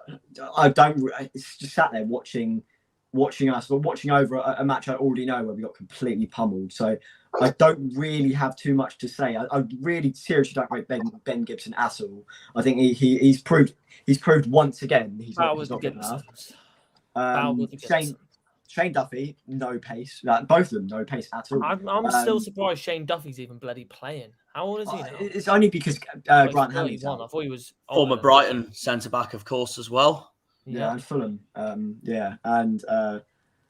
I don't. It's just sat there watching us, but watching over a match I already know where we got completely pummeled. So I don't really have too much to say. I really seriously don't rate Ben Gibson at all. I think he's proved once again he's not good enough. Shane Duffy, no pace. Both of them, no pace at all. I'm still surprised Shane Duffy's even bloody playing. How old is he now? It's only because Grant Hanley's out. I thought he was Former Brighton centre back, of course, as well. Yeah, and Fulham. And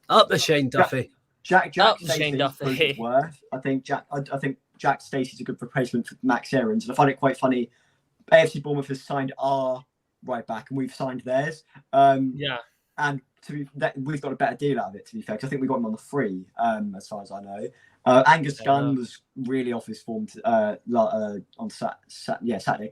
up the Shane Duffy. Jack Shane Duffy. Worth. I think Jack Stacey's a good replacement for Max Aarons, and I find it quite funny. AFC Bournemouth has signed our right back, and we've signed theirs. And we've got a better deal out of it, to be fair, because I think we got him on the free, as far as I know. Angus Gunn was really off his form on Saturday.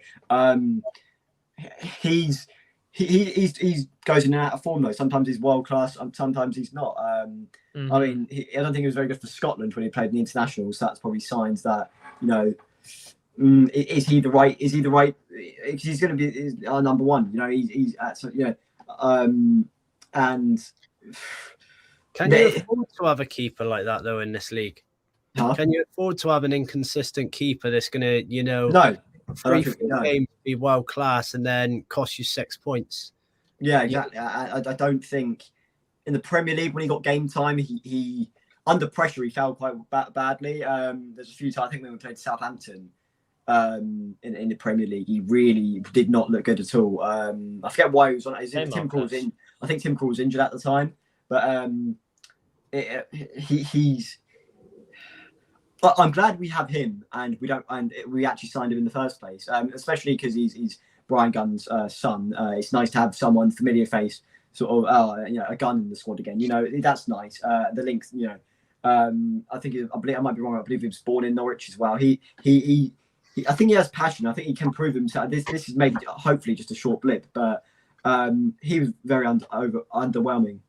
He goes in and out of form though. Sometimes he's world class, and sometimes he's not. I mean, I don't think he was very good for Scotland when he played in the internationals. So that's probably signs that is he the right? He's going to be our number one. And can you afford to have a keeper like that though in this league? Huh? Can you afford to have an inconsistent keeper that's going to, no, 3 games be world class and then cost you 6 points? Yeah, exactly. I don't think in the Premier League when he got game time, he under pressure he fell quite badly. There's a few times I think when we played Southampton in the Premier League, he really did not look good at all. I forget why he was on. Tim Krul was in. I think Tim Krul was injured at the time, but he's. I'm glad we have him, and we actually signed him in the first place, especially because he's Brian Gunn's son. It's nice to have someone familiar face, sort of a gun in the squad again. That's nice. The links, I might be wrong. I believe he was born in Norwich as well. He I think he has passion. I think he can prove himself. This is maybe hopefully just a short blip, but he was very underwhelming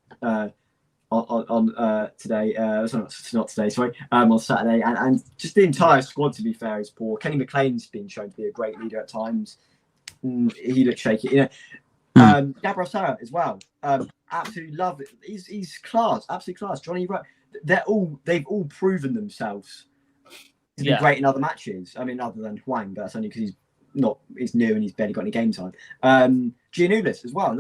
on today. Not today. Sorry, on Saturday, and just the entire squad. To be fair, is poor. Kenny McLean's been shown to be a great leader at times. He looks shaky. Gabriel Sarah as well. Absolutely love it. He's class. Absolute class. Johnny, right? They've all proven themselves to be great in other matches. I mean, other than Huang, but that's only because he's new and he's barely got any game time. Giannoulis as well.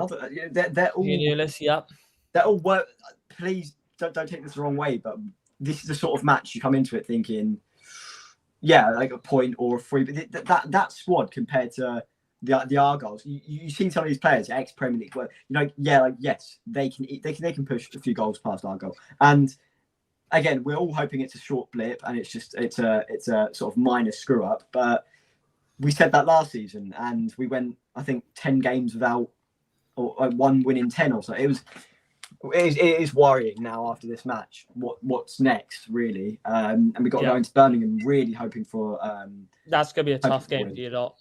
They're all Giannoulis, yep. They're all work. Please don't take this the wrong way, but this is the sort of match you come into it thinking, like a point or a free. But that squad compared to the Argyles, you've seen some of these players, ex-Premier League, where yes, they can push a few goals past Argyle. And again, we're all hoping it's a short blip and it's a sort of minor screw up. But we said that last season, and we went, I think, 10 games without or one win in 10 or so. It is worrying now after this match. What's next, really? And we got to go into Birmingham, really hoping for. That's going to be a tough game for you lot.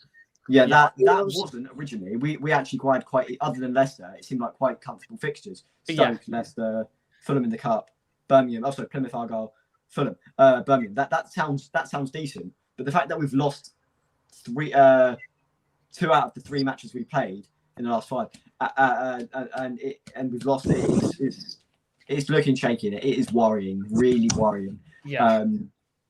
Yeah, that wasn't originally. We actually quite other than Leicester, it seemed like quite comfortable fixtures. Stoke, Leicester, Fulham in the cup, Birmingham. Also Plymouth Argyle, Fulham, Birmingham. That sounds decent. But the fact that we've lost 2 out of the 3 matches we played in the last 5, and we've lost it, it's looking shaky. It is worrying, really worrying. Yeah.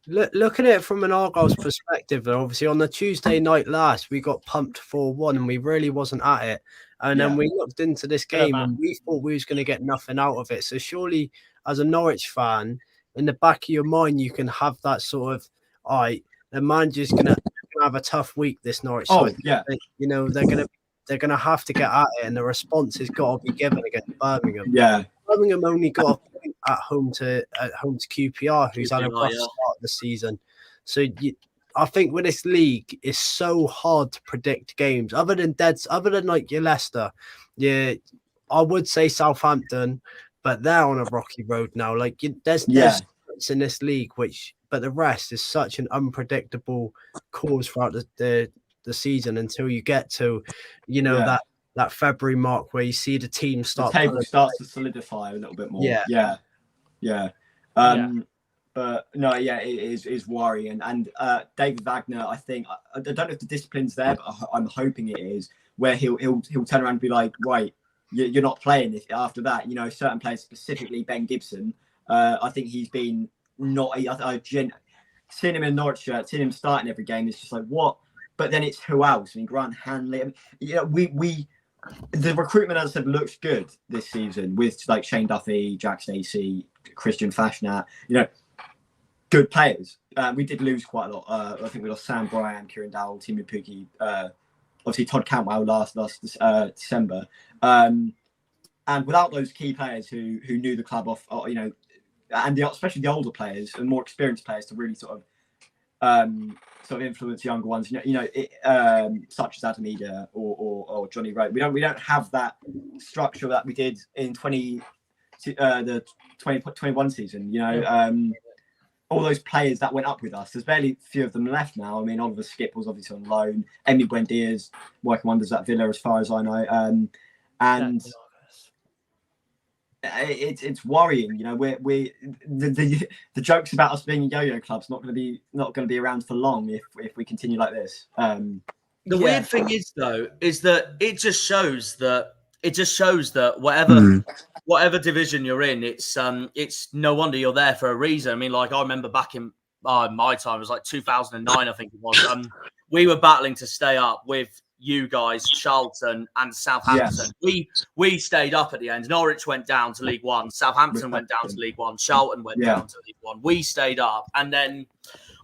looking at it from an Argyle's perspective, and obviously on the Tuesday night last, we got pumped 4-1 and we really wasn't at it. And then we looked into this game and we thought we was going to get nothing out of it. So surely, as a Norwich fan, in the back of your mind, you can have that sort of, all right, the manager's going to have a tough week, this Norwich side. yeah. You know, they're going to have to get at it, and the response has got to be given against Birmingham. Yeah. Birmingham only got a point at home to QPR, who's had a rough start of the season. So I think with this league, it's so hard to predict games. Other than like your Leicester, I would say Southampton, but they're on a rocky road now. Like there's in this league, but the rest is such an unpredictable course throughout the season until you get to, that February mark where you see the team start. The table starts to solidify a little bit more. Yeah. But no, it is worrying. And David Wagner, I think, I don't know if the discipline's there, but I'm hoping it is, where he'll turn around and be like, right, you're not playing after that. Certain players, specifically Ben Gibson, I think he's been I've seen him in Norwich shirt, seen him starting every game. It's just like, what? But then it's who else? I mean, Grant Hanley. The recruitment, as I said, looks good this season with like Shane Duffy, Jack Stacey, Christian Fashnat. Good players. We did lose quite a lot. I think we lost Sam Bryan, Kieran Dowell, Timu Pukki, obviously Todd Cantwell last December. And without those key players who knew the club off, and especially the older players and more experienced players to really sort of influence younger ones, such as Adam Eder or Johnny Wright. We don't have that structure that we did in the 2021 season. All those players that went up with us, there's barely a few of them left now. I mean, Oliver Skip was obviously on loan. Emi Buendia's working wonders at Villa, as far as I know. And it's worrying. The jokes about us being a yo-yo club's not going to be around for long if we continue like this. The weird thing is, though, is that it just shows that whatever division you're in, it's no wonder you're there for a reason. I mean, like, I remember back in my time, it was like 2009, I think it was. We were battling to stay up with you guys, Charlton and Southampton. Yes. We stayed up at the end. Norwich went down to League One. Southampton went down to League One. Charlton went down to League One. We stayed up. And then,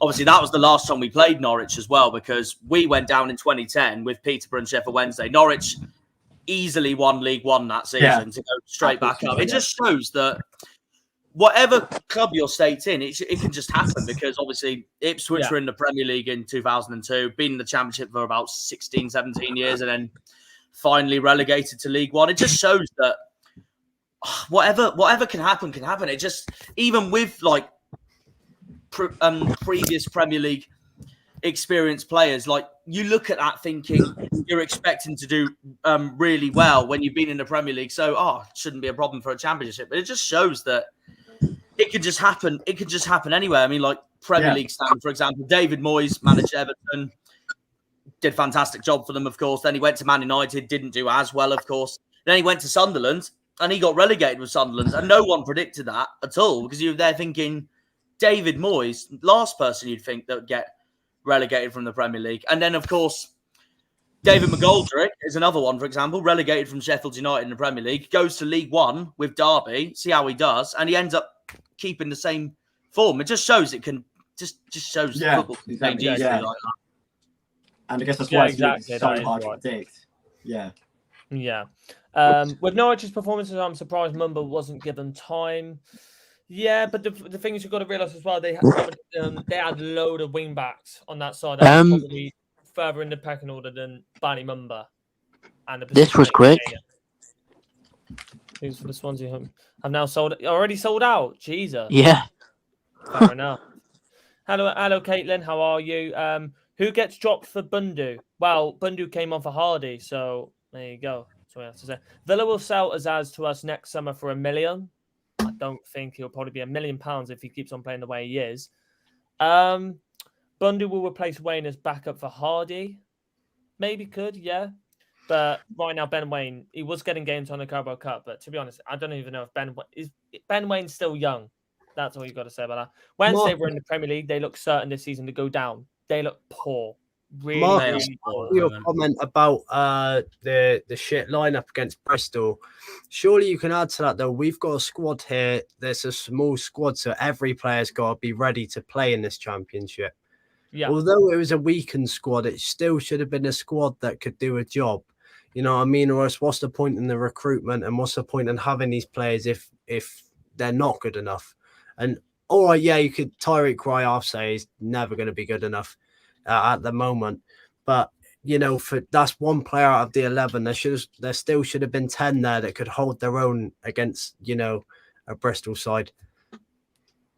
obviously, that was the last time we played Norwich as well, because we went down in 2010 with Peterborough and Sheffield Wednesday. Norwich easily won League One that season to go straight back up. It just shows that whatever club you're staked in, it can just happen, because obviously Ipswich were in the Premier League in 2002, been in the Championship for about 16, 17 years, and then finally relegated to League One. It just shows that whatever can happen, can happen. It just, even with like previous Premier League experienced players, like, you look at that thinking you're expecting to do really well when you've been in the Premier League, so it shouldn't be a problem for a Championship. But it just shows that it could just happen. It could just happen anywhere. I mean, like Premier League stand, for example, David Moyes managed Everton, did a fantastic job for them, of course. Then he went to Man United, didn't do as well, of course. Then he went to Sunderland and he got relegated with Sunderland, and no one predicted that at all, because you were there thinking David Moyes, last person you'd think that would get relegated from the Premier League. And then, of course, David McGoldrick is another one, for example, relegated from Sheffield United in the Premier League, goes to League One with Derby, see how he does, and he ends up keeping the same form. It just shows it can just shows football can change easily like that. And I guess that's why it's so hard to predict. Yeah. With Norwich's performances, I'm surprised Mumba wasn't given time. Yeah, but the thing is, you've got to realise as well, they had a load of wing backs on that side. That was probably further in the pecking order than Barney Mumba. And this was quick. Who's for the Swansea home? Have now already sold out. Jesus. Yeah. Fair enough. Hello, Caitlin. How are you? Who gets dropped for Bundu? Well, Bundu came on for Hardy, so there you go. That's what I have to say. Villa will sell Azaz to us next summer for $1 million. I don't think he'll probably be £1 million if he keeps on playing the way he is. Bundu will replace Wayne as backup for Hardy. Maybe could, yeah. But right now, Ben Wayne, he was getting games on the Carabao Cup. But to be honest, I don't even know if Ben Wayne's still young. That's all you've got to say about that. Wednesday Mark- were in the Premier League. They look certain this season to go down. They look poor. Mark, Really poor. your comment about the shit lineup against Bristol. Surely you can add to that though. We've got a squad here. There's a small squad, so every player's got to be ready to play in this championship. Yeah. Although it was a weakened squad, it still should have been a squad that could do a job. You know what I mean? Or else what's the point in the recruitment and what's the point in having these players if they're not good enough? And all right, yeah, you could Tyreek Wright, I'll say, is never going to be good enough at the moment. But you know, that's one player out of the 11. There still should have been 10 there that could hold their own against, you know, a Bristol side.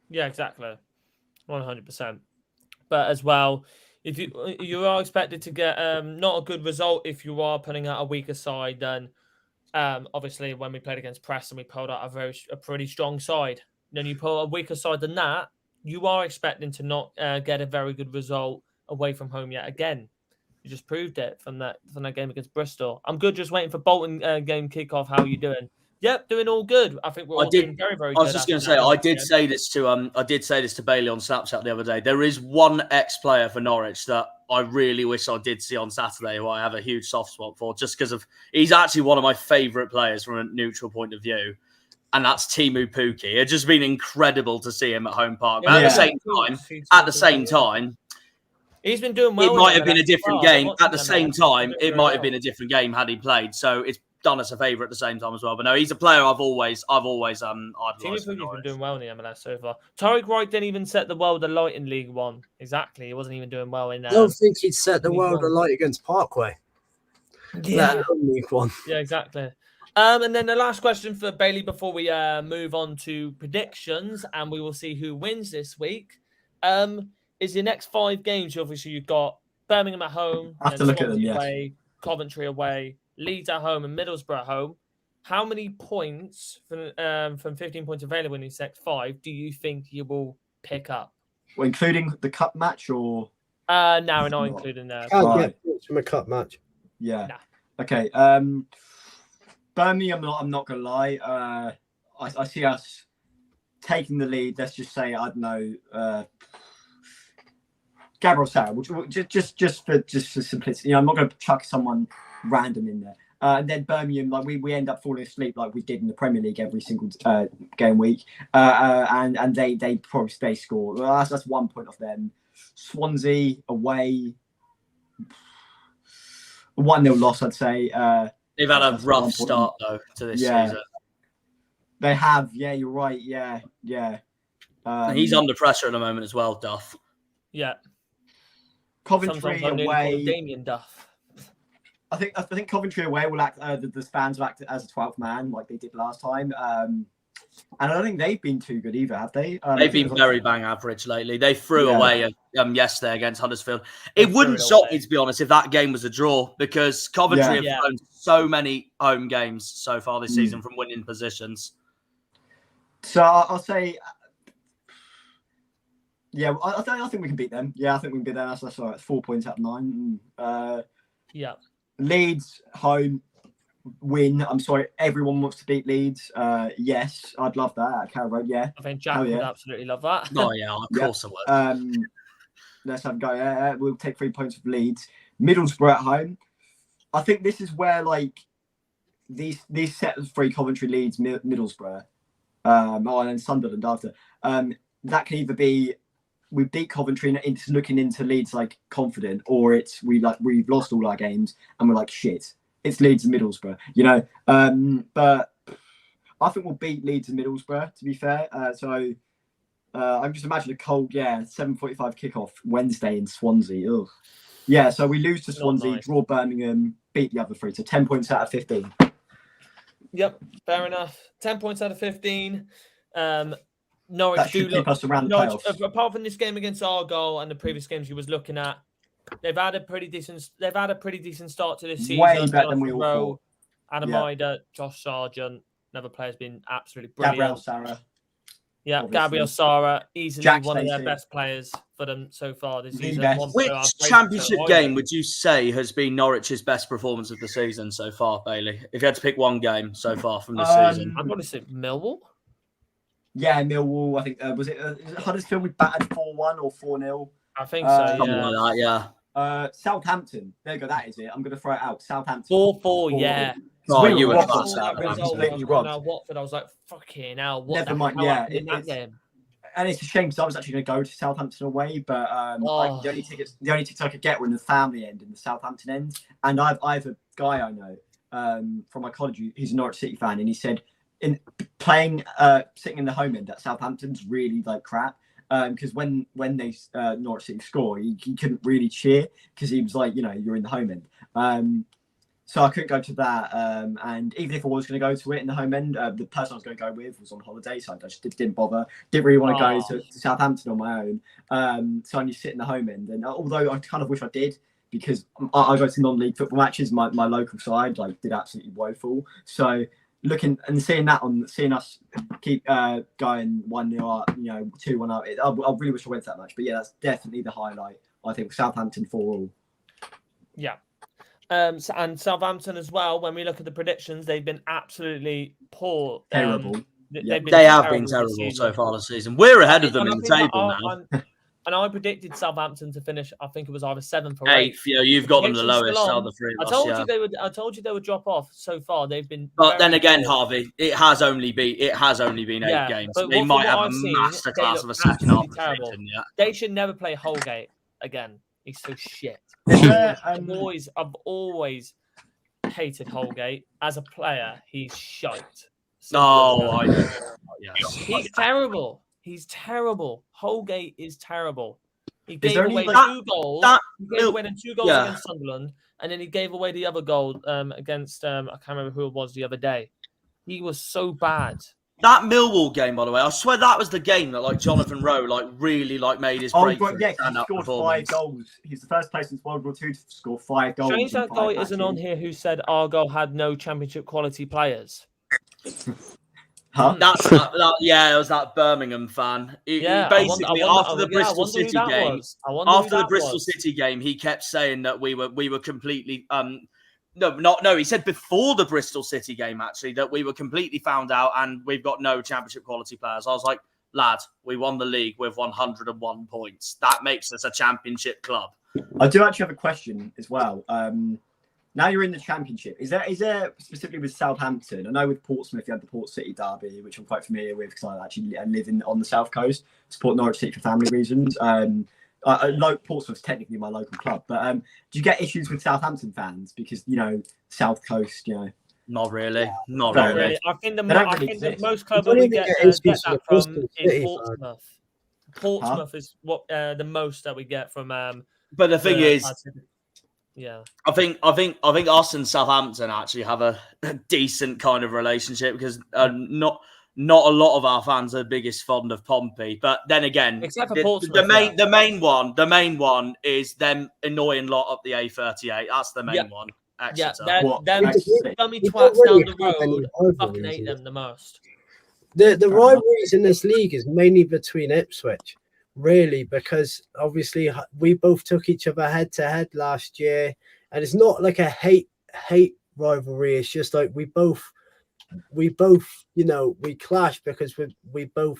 Yeah, exactly, 100%. But as well, if you are expected to get not a good result if you are putting out a weaker side, then obviously when we played against Preston, we pulled out a pretty strong side. Then you pull a weaker side than that, you are expecting to not get a very good result away from home yet again. You just proved it from that game against Bristol. I'm good. Just waiting for Bolton game kickoff. How are you doing? Yep, doing all good. I think we're all doing very, very good. I was just going to say, I did say this to Bailey on Snapchat the other day. There is one ex-player for Norwich that I really wish I did see on Saturday, who I have a huge soft spot for, just because he's actually one of my favourite players from a neutral point of view, and that's Timu Pukki. It's just been incredible to see him at Home Park. But at the same time, he's been doing well. It might have been a different game. At the same time, it might have been a different game had he played. So it's done us a favour at the same time as well. But no, he's a player I've always idolised. Timu Pukki's been doing well in the MLS so far. Tyreek Wright didn't even set the world alight in League One. Exactly, he wasn't even doing well in there. I don't think he'd set the world alight against Parkway. Yeah, League One. Yeah, exactly. And then the last question for Bailey before we move on to predictions, and we will see who wins this week. Is your next 5 games? Obviously, you've got Birmingham at home, I have to look at them. away, Coventry away, Leeds at home, and Middlesbrough at home. How many points from 15 points available in these next 5 do you think you will pick up? Well, including the cup match, or no, we're not including that. Can't get points from a cup match. Yeah. Nah. Okay. Birmingham, I'm not gonna lie. I see us taking the lead. Let's just say, I don't know, Gabriel Sarah, just for simplicity. You know, I'm not going to chuck someone random in there. And then Birmingham, like we end up falling asleep like we did in the Premier League every single game week. And they probably score. Well, that's 1 point off them. Swansea away, 1-0 loss, I'd say. They've had a rough start though to this season. They have. Yeah, you're right. Yeah. He's under pressure at the moment as well, Duff. Yeah. Coventry away. Damien Duff. I think Coventry away will act. The fans will act as a 12th man like they did last time. And I don't think they've been too good either, have they? They've been very bang average lately. They threw away yesterday against Huddersfield. It wouldn't shock me, to be honest, if that game was a draw, because Coventry have thrown so many home games so far this season from winning positions. So I'll say. Yeah, I think we can beat them. Yeah, I think we can beat them. That's all right. 4 points out of 9. Leeds home win. I'm sorry, everyone wants to beat Leeds. Yes, I'd love that at Carrow Road. Yeah, I think Jack would absolutely love that. Oh yeah, of course I would. Let's have a go. We'll take 3 points with Leeds. Middlesbrough at home. I think this is where like these set of 3 Coventry, Leeds, Middlesbrough, and then Sunderland after. That can either be we beat Coventry and it's looking into Leeds like confident, or it's we've lost all our games and we're like shit. It's Leeds and Middlesbrough, you know. But I think we'll beat Leeds and Middlesbrough, to be fair. So I'm just imagining a cold, 7:45 kickoff Wednesday in Swansea. Ugh. Yeah, so we lose to Swansea, draw Birmingham, beat the other 3. So 10 points out of 15. Yep, fair enough. 10 points out of 15. Norwich that should keep us around the playoffs. Apart from this game against Argyle and the previous games you was looking at, they've had a pretty decent start to this season. Way better than we all thought. Adam Ida, Josh Sargent, another player's been absolutely brilliant. Gabriel Sarah. Yeah, obviously. Gabriel Sarah, easily Jack one Stacey. of their best players for them so far this season. Which championship game would you say has been Norwich's best performance of the season so far, Bailey? If you had to pick one game so far from this season. I'd probably say Millwall. Yeah, Millwall. I think was it Huddersfield? We battered 4-1 or 4-0. I think so. Something Yeah. like that, yeah. Southampton. There you go. That is it. I'm going to throw it out. Southampton. 4-4. Yeah. Oh, We you were were robbed. class out. We were I was completely over robbed. Watford. I was like, fucking hell. What Never the mind. hell Yeah, happened in that game? And it's a shame because I was actually going to go to Southampton away, but Oh. the only tickets I could get were in the family end and the Southampton end. And I've a guy I know from my college who's a Norwich City fan, and he said in playing sitting in the home end at Southampton's really like crap. Because when they Norwich City score, he couldn't really cheer because he was like, you're in the home end. So I couldn't go to that. And even if I was going to go to it in the home end, the person I was going to go with was on holiday, so I just didn't bother. Didn't really want to go to Southampton on my own. So I just sit in the home end. And although I kind of wish I did, because I go to non-league football matches, my local side did absolutely woeful. So looking and seeing us keep going 1-0 up, 2-1 up. I really wish I went to that match. But yeah, that's definitely the highlight. I think Southampton 4-4. Yeah. And Southampton as well. When we look at the predictions, they've been absolutely poor. Terrible. They have been terrible so far this season. We're ahead of them in the table now. And I predicted Southampton to finish. I think it was either 7th or 8th. Yeah, you've got them the lowest out of the three of us. I told you they would drop off so far. They've been. But then again, Harvey, it has only been 8 games. They might have a masterclass of a second half of the season. Yeah, they should never play Holgate again. He's so shit. I've always hated Holgate as a player. He's shite. He's terrible. He's terrible. Holgate is terrible. He gave away 2 goals. He gave away 2 goals against Sunderland, and then he gave away the other goal against I can't remember who it was the other day. He was so bad. That Millwall game, by the way, I swear that was the game that Jonathan Rowe really made his breakthrough. Yeah, he scored 5 goals. He's the first place since World War II to score 5 goals. Strange that guy isn't on here who said Argyle had no championship quality players. Huh? It was that Birmingham fan. Basically, after the Bristol City game, after the Bristol City game, he kept saying that we were completely he said before the Bristol City game actually that we were completely found out and we've got no championship quality players. I was like, lad, we won the league with 101 points. That makes us a championship club. I do actually have a question as well. Now you're in the Championship. Is there specifically with Southampton? I know with Portsmouth you had the Port City derby, which I'm quite familiar with because I actually live on the south coast. Support Norwich City for family reasons. Portsmouth's technically my local club, but do you get issues with Southampton fans because South Coast? Not really. Not really. I think the most club that we get that from is Portsmouth. Portsmouth is what the most that we get from. But the thing is. Yeah, I think us and Southampton actually have a decent kind of relationship because not a lot of our fans are biggest fond of Pompey. But then again, except for Portsmouth, the main one is them annoying lot up the A38. That's the main one. Exeter. Yeah, them dummy twats down the road. I fucking hate them the most. The rivalries in this league is mainly between Ipswich. Really, because obviously we both took each other head to head last year, and it's not like a hate rivalry. It's just like we both we clash because we both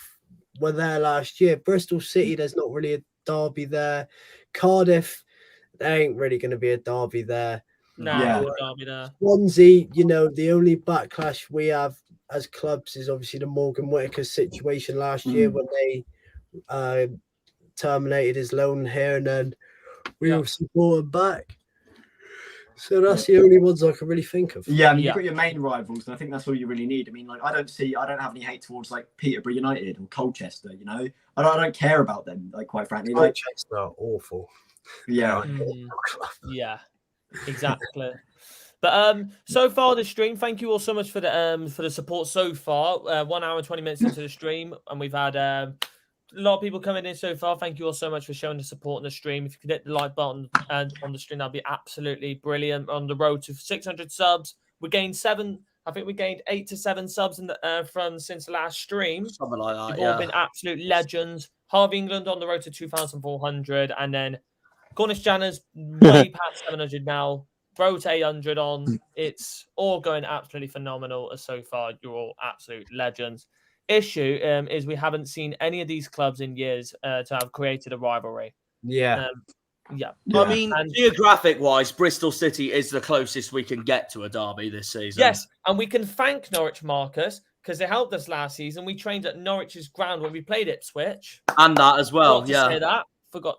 were there last year. Bristol City, there's not really a derby there. Cardiff, there ain't really going to be a derby there. No derby there. Swansea, the only backlash we have as clubs is obviously the Morgan Whittaker situation last year when they terminated his loan here, and then we all supported back. So that's the only ones I can really think of. Yeah, I mean, you've got your main rivals, and I think that's all you really need. I mean, I don't have any hate towards Peterborough United or Colchester. I don't care about them. Quite frankly, Colchester are awful. Yeah, yeah, exactly. But so far the stream, thank you all so much for the support so far. 1 hour and 20 minutes into the stream, and we've had a lot of people coming in so far. Thank you all so much for showing the support on the stream. If you could hit the like button and on the stream, that'd be absolutely brilliant. On the road to 600 subs, we gained 7. I think we gained 8 to 7 subs since the last stream. Something like that. You've all been absolute legends. Harvey England on the road to 2,400, and then Cornish Janners way past 700 now. Road to 800 on. It's all going absolutely phenomenal. So far, you're all absolute legends. issue is we haven't seen any of these clubs in years to have created a rivalry. Yeah. Yeah. I mean, geographic-wise, Bristol City is the closest we can get to a derby this season. Yes, and we can thank Norwich, Marcus, because they helped us last season. We trained at Norwich's ground when we played Ipswich. And that as well, Forgot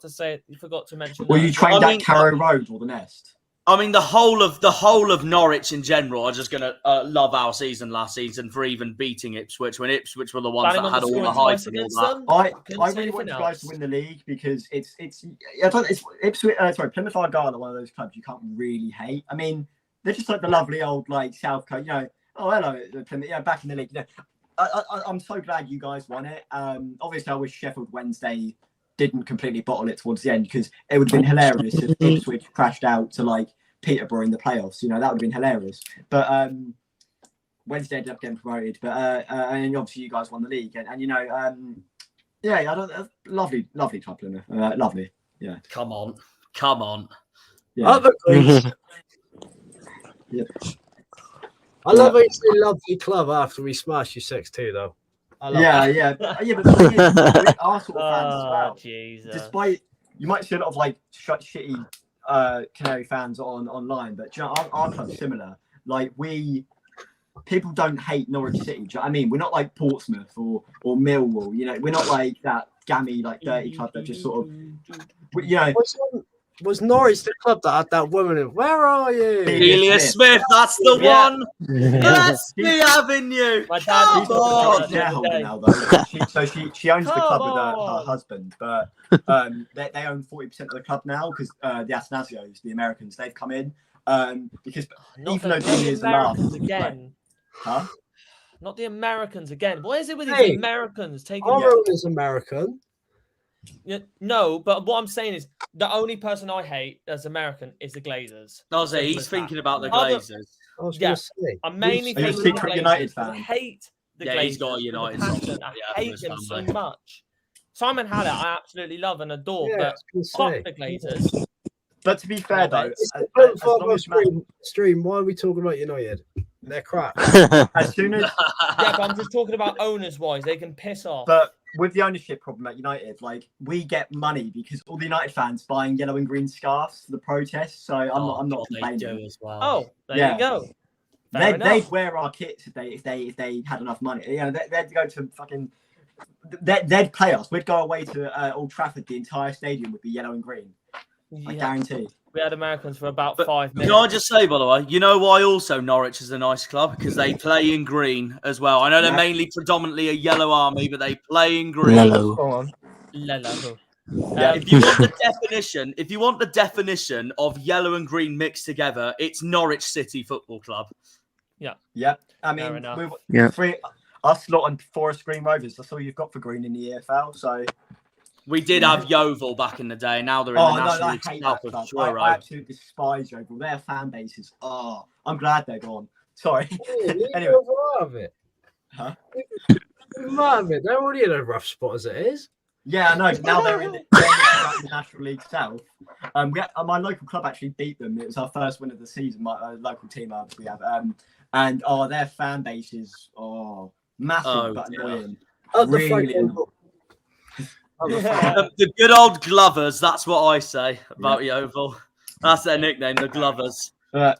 to say that. Forgot to mention Well, that. you trained at Carrow Road or the Nest? I mean, the whole of Norwich in general are just going to love our season last season for even beating Ipswich when Ipswich were the ones that had all the hype and all that. I really want you guys to win the league because it's Ipswich. Plymouth Argyle are one of those clubs you can't really hate. I mean, they're just like the lovely old like South Coast. You know, oh hello Plymouth. Yeah, back in the league. You know, I'm so glad you guys won it. Obviously, I wish Sheffield Wednesday didn't completely bottle it towards the end because it would have been hilarious if Ipswich crashed out to like Peterborough in the playoffs. You know, that would have been hilarious. But Wednesday ended up getting promoted. But and obviously you guys won the league, and you know, I don't. Lovely club, Plymouth. Lovely. Yeah. Come on. Yeah. Yeah. I love it's a lovely club after we smashed you 6-2 though. But Arsenal fans as well. Jesus. Despite you might see a lot of like shitty Canary fans online, but do you know, our club's similar. Like people don't hate Norwich City. Do you know what I mean? We're not like Portsmouth or Millwall. You know, we're not like that gammy, like dirty club that just sort of, you know. Was Norwich the club that had that woman in? Where are you? Delia Smith, that's the one. Let's be having you. My dad She's a shareholder now, though. She owns the club with her husband, but they own 40% of the club now because the Atanasios, the Americans, they've come in. Because even though Delia is the last again, huh? Not the Americans again. What is it with these Americans taking? Our own is American. Yeah, no, but what I'm saying is the only person I hate as American is the Glazers. He's thinking about the Glazers. I'm mainly a secret United fan. I hate the Glazers. He's got a United fan. I hate them so much. Simon Hallett, I absolutely love and adore, but fuck the Glazers. But to be fair, though, stream, why are we talking about United? They're crap. As soon as but I'm just talking about owners wise, they can piss off. But with the ownership problem at United, like we get money because all the United fans buying yellow and green scarves for the protests. So I'm not complaining. As well. Oh, there you go. They'd wear our kits if they had enough money. You know, they'd go to fucking. They'd play us. We'd go away to Old Trafford. The entire stadium would be yellow and green. I guarantee. We had Americans for about 5 minutes. Can I just say, by the way, you know why also Norwich is a nice club? Because they play in green as well. I know they're mainly predominantly a yellow army, but they play in green. Lello. If you want the definition of yellow and green mixed together, it's Norwich City Football Club. Yeah. I mean, us lot and Forest Green Rovers. That's all you've got for green in the EFL. So. We did have Yeovil back in the day. Now they're in the National League South of Truro. I absolutely despise Yeovil. Their fan bases. I'm glad they're gone. Sorry. Anyway. Huh? They're already in a rough spot as it is. Yeah, I know. Now they're in the National League South. My local club actually beat them. It was our first win of the season. My local team we have. And their fan base is massive but annoying. Really annoying. The good old Glovers, that's what I say about Yeovil. That's their nickname, the Glovers. Part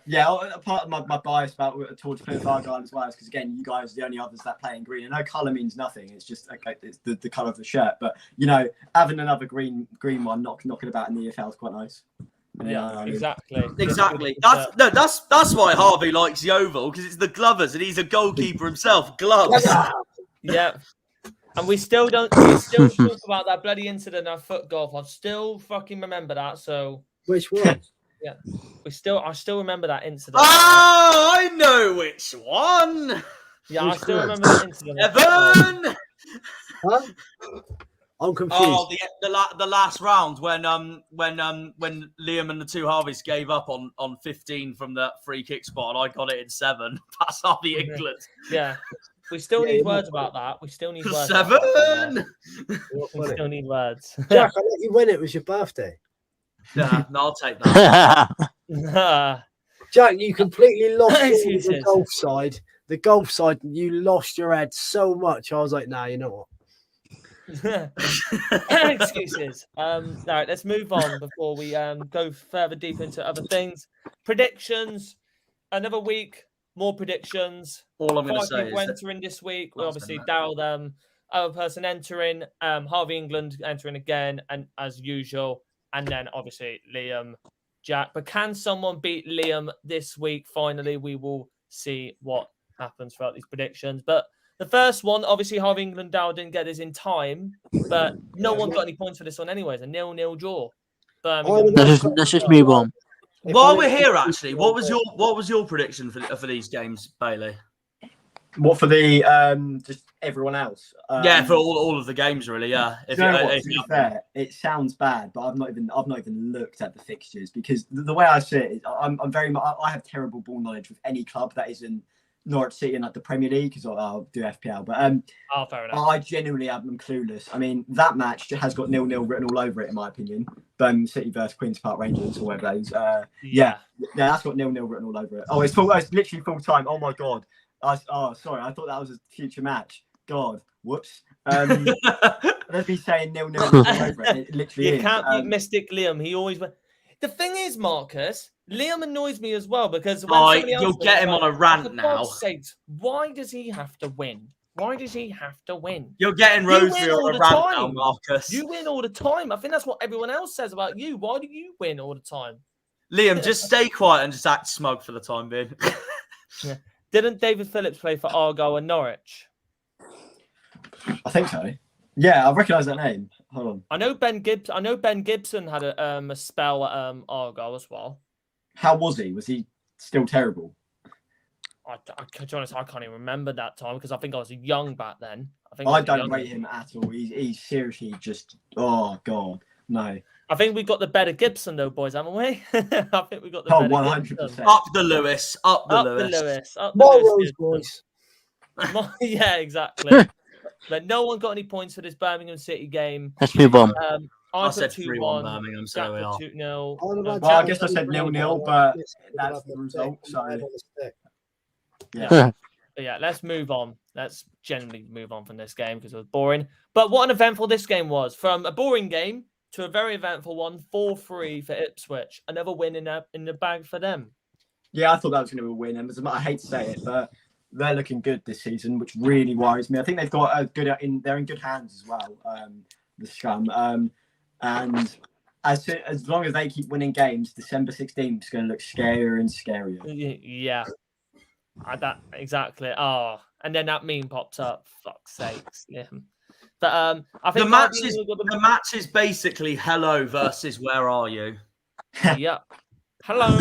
of my bias towards Plymouth Argyle as well is because, again, you guys are the only others that play in green. I know colour means nothing. It's just it's the colour of the shirt. But, you know, having another green one knocking about in the EFL is quite nice. Exactly. That's why Harvey likes Yeovil, because it's the Glovers and he's a goalkeeper himself. Gloves. Yeah. And we still talk about that bloody incident at foot golf. I still fucking remember that. So which one? Yeah, I still remember that incident. Oh, I know which one. Yeah, I still remember that incident. Devon. Huh? I'm confused. Oh, the last round when Liam and the two Harveys gave up on 15 from the free kick spot, and I got it in 7. That's Harvey England. Yeah. We still need words about that. We still need words. 7. We still need words. Jack, I let you win. It was your birthday. Yeah, no, I'll take that. Jack, you completely lost the golf side the golf side, you lost your head so much. I was like, nah, you know what? Excuses. All right, let's move on before we go further deep into other things. Predictions. Another week, more predictions. All I'm going to 5 say people is entering this week. We That's obviously been Daryl, other person entering. Harvey England entering again, and as usual, and then obviously Liam, Jack. But can someone beat Liam this week? Finally, we will see what happens throughout these predictions. But the first one, obviously, Harvey England Dow didn't get his in time, but no one got any points for this one anyways. A 0-0 draw. Let's just move on. while we're here, actually, what was your prediction for these games, Bailey? What for the just everyone else? Yeah, for all of the games, really. Yeah. To be fair, it sounds bad, but I've not even looked at the fixtures because the way I see it is I have terrible ball knowledge with any club that isn't Norwich City and like the Premier League because I'll do FPL. But fair enough. I genuinely am clueless. I mean, that match has got 0-0 written all over it, in my opinion. City versus Queen's Park Rangers or whatever that is. Yeah, that's got 0-0 written all over it. Oh, it's literally full time. Oh my god. Sorry, I thought that was a future match. God, whoops. Let's be saying 0-0 all over it. It literally is. You can't beat Mystic Liam. He always went. The thing is, Marcus, Liam annoys me as well because when you'll get him on a rant now. Sakes, why does he have to win? Why does he have to win? You're getting Rosary on a rant now, Marcus. You win all the time. I think that's what everyone else says about you. Why do you win all the time? Liam, just stay quiet and just act smug for the time being. Yeah. Didn't David Phillips play for Argyle and Norwich? I think so. Yeah, I recognise that name. Hold on. I know Ben Gibson had a spell at Argyle as well. How was he? Was he still terrible? To be honest, I can't even remember that time because I think I was young back then. I don't rate him at all. He's seriously just, oh god, no. I think we got the better Gibson though, boys, haven't we? I think we got the better 100%. Up the Lewis. Up the Lewis. More Rose boys. Yeah, exactly. But no one got any points for this Birmingham City game. Let's move on. I said 3-1 Birmingham, so we are. 2-0. Well, I guess I said 0-0, but that's the result. So yeah. But yeah, let's move on. Let's generally move on from this game because it was boring. But what an eventful this game was. From a boring game to a very eventful one, 4-3 for Ipswich. Another win in the bag for them. Yeah, I thought that was going to be a win. And I hate to say it, but they're looking good this season, which really worries me. I think they've got they're in good hands as well, the Scum. And as long as they keep winning games, December 16th is going to look scarier and scarier. Yeah. Exactly. Oh, and then that meme pops up. Fuck's sakes. Yeah. But I think the match is basically hello versus where are you? Yeah. Hello.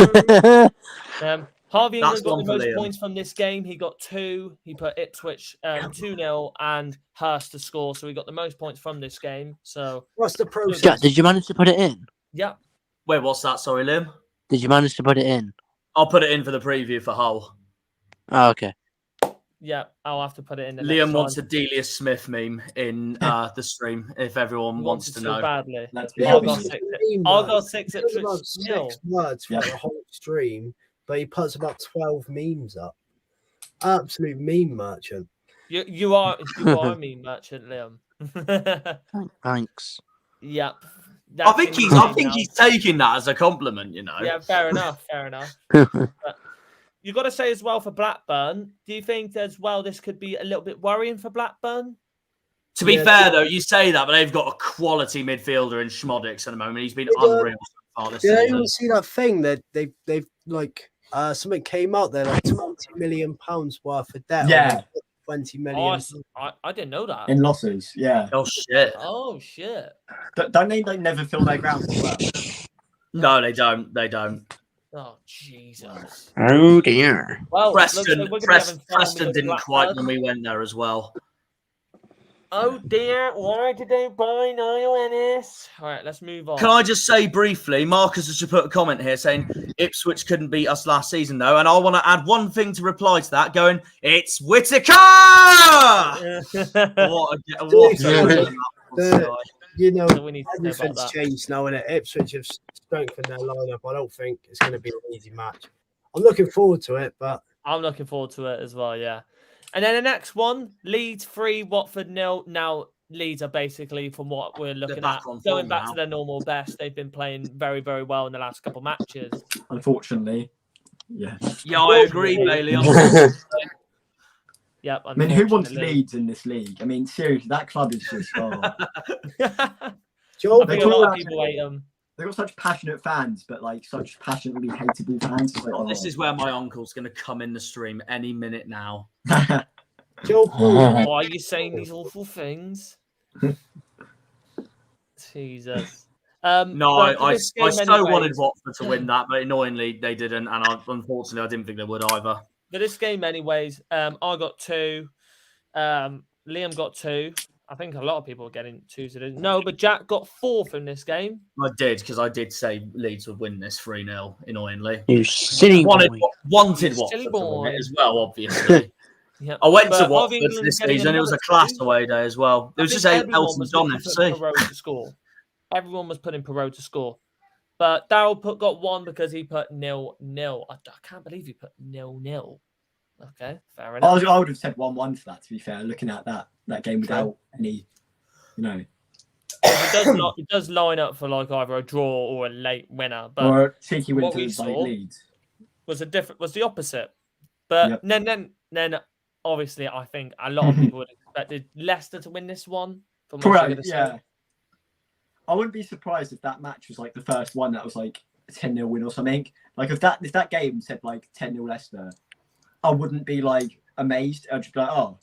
Harvey England got the most points from this game. He got 2. He put Ipswich 2-0 and Hurst to score. So he got the most points from this game. So what's the process? Jack, did you manage to put it in? Yeah. Wait, what's that? Sorry, Liam. Did you manage to put it in? I'll put it in for the preview for Hull. Oh, okay. Yeah, I'll have to put it in. Liam wants a Delia Smith meme in the stream if everyone wants to know. Badly. I'll go 6 at 6 words for the whole stream, but he puts about 12 memes up. Absolute meme merchant. You are a meme merchant, Liam. Thanks. Yep. I think he's taking that as a compliment, you know. Yeah, fair enough. But you've got to say as well for Blackburn, do you think as well this could be a little bit worrying for Blackburn? To be fair, though, you say that, but they've got a quality midfielder in Schmodix at the moment. He's been unreal so far this season. You see that thing that they've like something came out there like £20 million worth of debt. Yeah. 20 million. Oh, I didn't know that. In losses, yeah. Oh, shit. Oh, shit. Don't they never fill their ground as well? No, they don't. They don't. Oh, Jesus. Oh, dear. Well, Preston didn't quite when we went there as well. Oh, dear. Why did they buy Niall Ennis? All right, let's move on. Can I just say briefly, Marcus has just put a comment here saying Ipswich couldn't beat us last season, though. And I want to add one thing to reply to that, going, it's Whittaker! You know, So we need to know about everything's that. changed now, and Ipswich have strengthened their lineup. I don't think it's going to be an easy match. I'm looking forward to it, but I'm looking forward to it as well. Yeah, and then the next one, Leeds 3, Watford 0. Now Leeds are basically, from what we're looking at, back on going form back now. to their normal best. They've been playing very, very well in the last couple matches. Unfortunately, yeah. Yeah, I agree, Bailey. Yep. I mean, who wants Leeds in this league? I mean, seriously, that club is just. Oh. Joe, I think a lot of people hate them. They've got such passionate fans, but like such passionately hateable fans. Like, oh, this is where my uncle's going to come in the stream any minute now. Joe, why are you saying these awful things? Jesus. No, I so wanted Watford to win that, but annoyingly they didn't, and unfortunately I didn't think they would either. For this game, anyways, I got 2. Liam got 2. I think a lot of people are getting 2 today. No, but Jack got 4 from this game. I did, because I did say Leeds would win this 3-0, annoyingly. You silly wanted boy. Watford to win it as well, obviously. Yep. I went But to Watford for this season. It was a class away day as well. It was just Elton John FC. To score. Everyone was putting Perot to score. But Daryl got 1 because he put 0-0. I can't believe he put 0-0. Okay, fair enough. I would have said 1-1 for that, to be fair, looking at that game without any, It does line up for like either a draw or a late winner. But or a cheeky win what to we like saw Leeds. was the opposite. But then obviously I think a lot of people would have expected Leicester to win this one. Correct, yeah. I wouldn't be surprised if that match was like the first one that was like a 10-0 win or something. Like if that game said like 10-0 Leicester, I wouldn't be like amazed. I'd just be like, oh,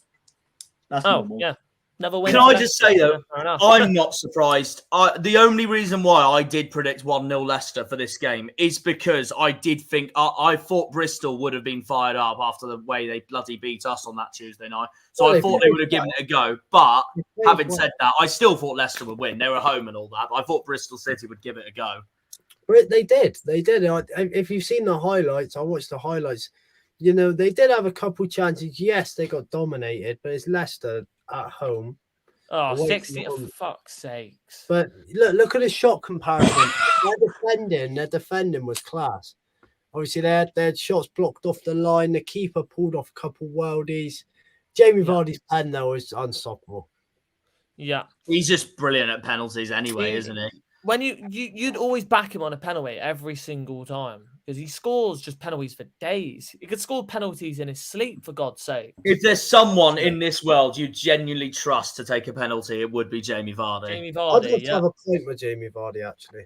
that's normal. Yeah. Never win. Can I just say though, I'm not surprised. The only reason why I did predict 1-0 Leicester for this game is because I did think I thought Bristol would have been fired up after the way they bloody beat us on that Tuesday night. So I thought they would have given it a go. But having said that, I still thought Leicester would win. They were home and all that. But I thought Bristol City would give it a go. They did. If you've seen the highlights, I watched the highlights. They did have a couple chances. Yes, they got dominated, but it's Leicester at home. Oh, 60, for fuck's sakes. But look at the shot comparison. Their defending was class. Obviously, they had shots blocked off the line. The keeper pulled off a couple worldies. Jamie Vardy's pen, though, is unstoppable. Yeah. He's just brilliant at penalties anyway, isn't he? When you'd always back him on a penalty every single time because he scores just penalties for days. He could score penalties in his sleep, for God's sake. If there's someone in this world you genuinely trust to take a penalty, it would be Jamie Vardy. Jamie Vardy, I'd love to have a point with Jamie Vardy, actually.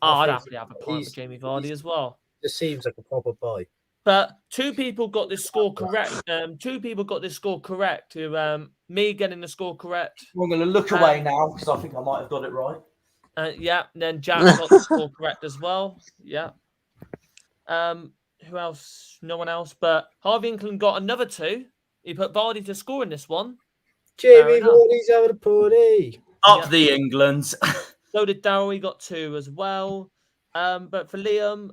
I'd happily have a point with Jamie Vardy as well. Just seems like a proper buy. But 2 people got this score correct. 2 people got this score correct. Me getting the score correct. I'm going to look away now because I think I might have got it right. Yeah, and then Jack got the score correct as well. Yeah. Who else? No one else. But Harvey England got another 2. He put Vardy to score in this one. Jamie Vardy's having a party. Up the England. So did Darryl. He got 2 as well. But for Liam,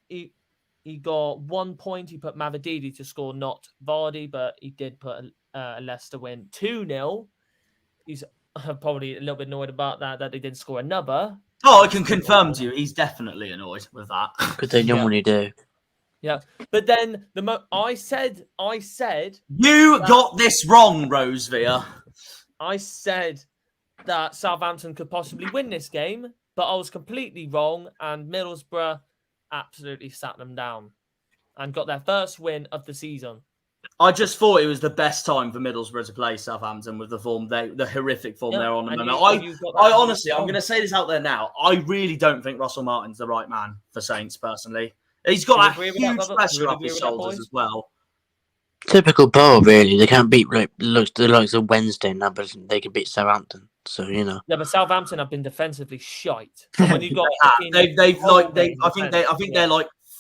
he got 1 point. He put Mavididi to score, not Vardy, but he did put a Leicester win 2-0. He's probably a little bit annoyed about that they didn't score another. Oh, I can confirm to you, he's definitely annoyed with that. Because they normally do. Yeah, but then I said you got this wrong, Rosevere. I said that Southampton could possibly win this game, but I was completely wrong, and Middlesbrough absolutely sat them down and got their first win of the season. I just thought it was the best time for Middlesbrough to play Southampton with the horrific form they're on at the moment. I honestly, I'm going to say this out there now. I really don't think Russell Martin's the right man for Saints, personally. He's got that huge pressure up his shoulders as well. Typical Borough, really. They can't beat the likes of Wednesday now, but they can beat Southampton. So Yeah, but Southampton have been defensively shite. So when you got,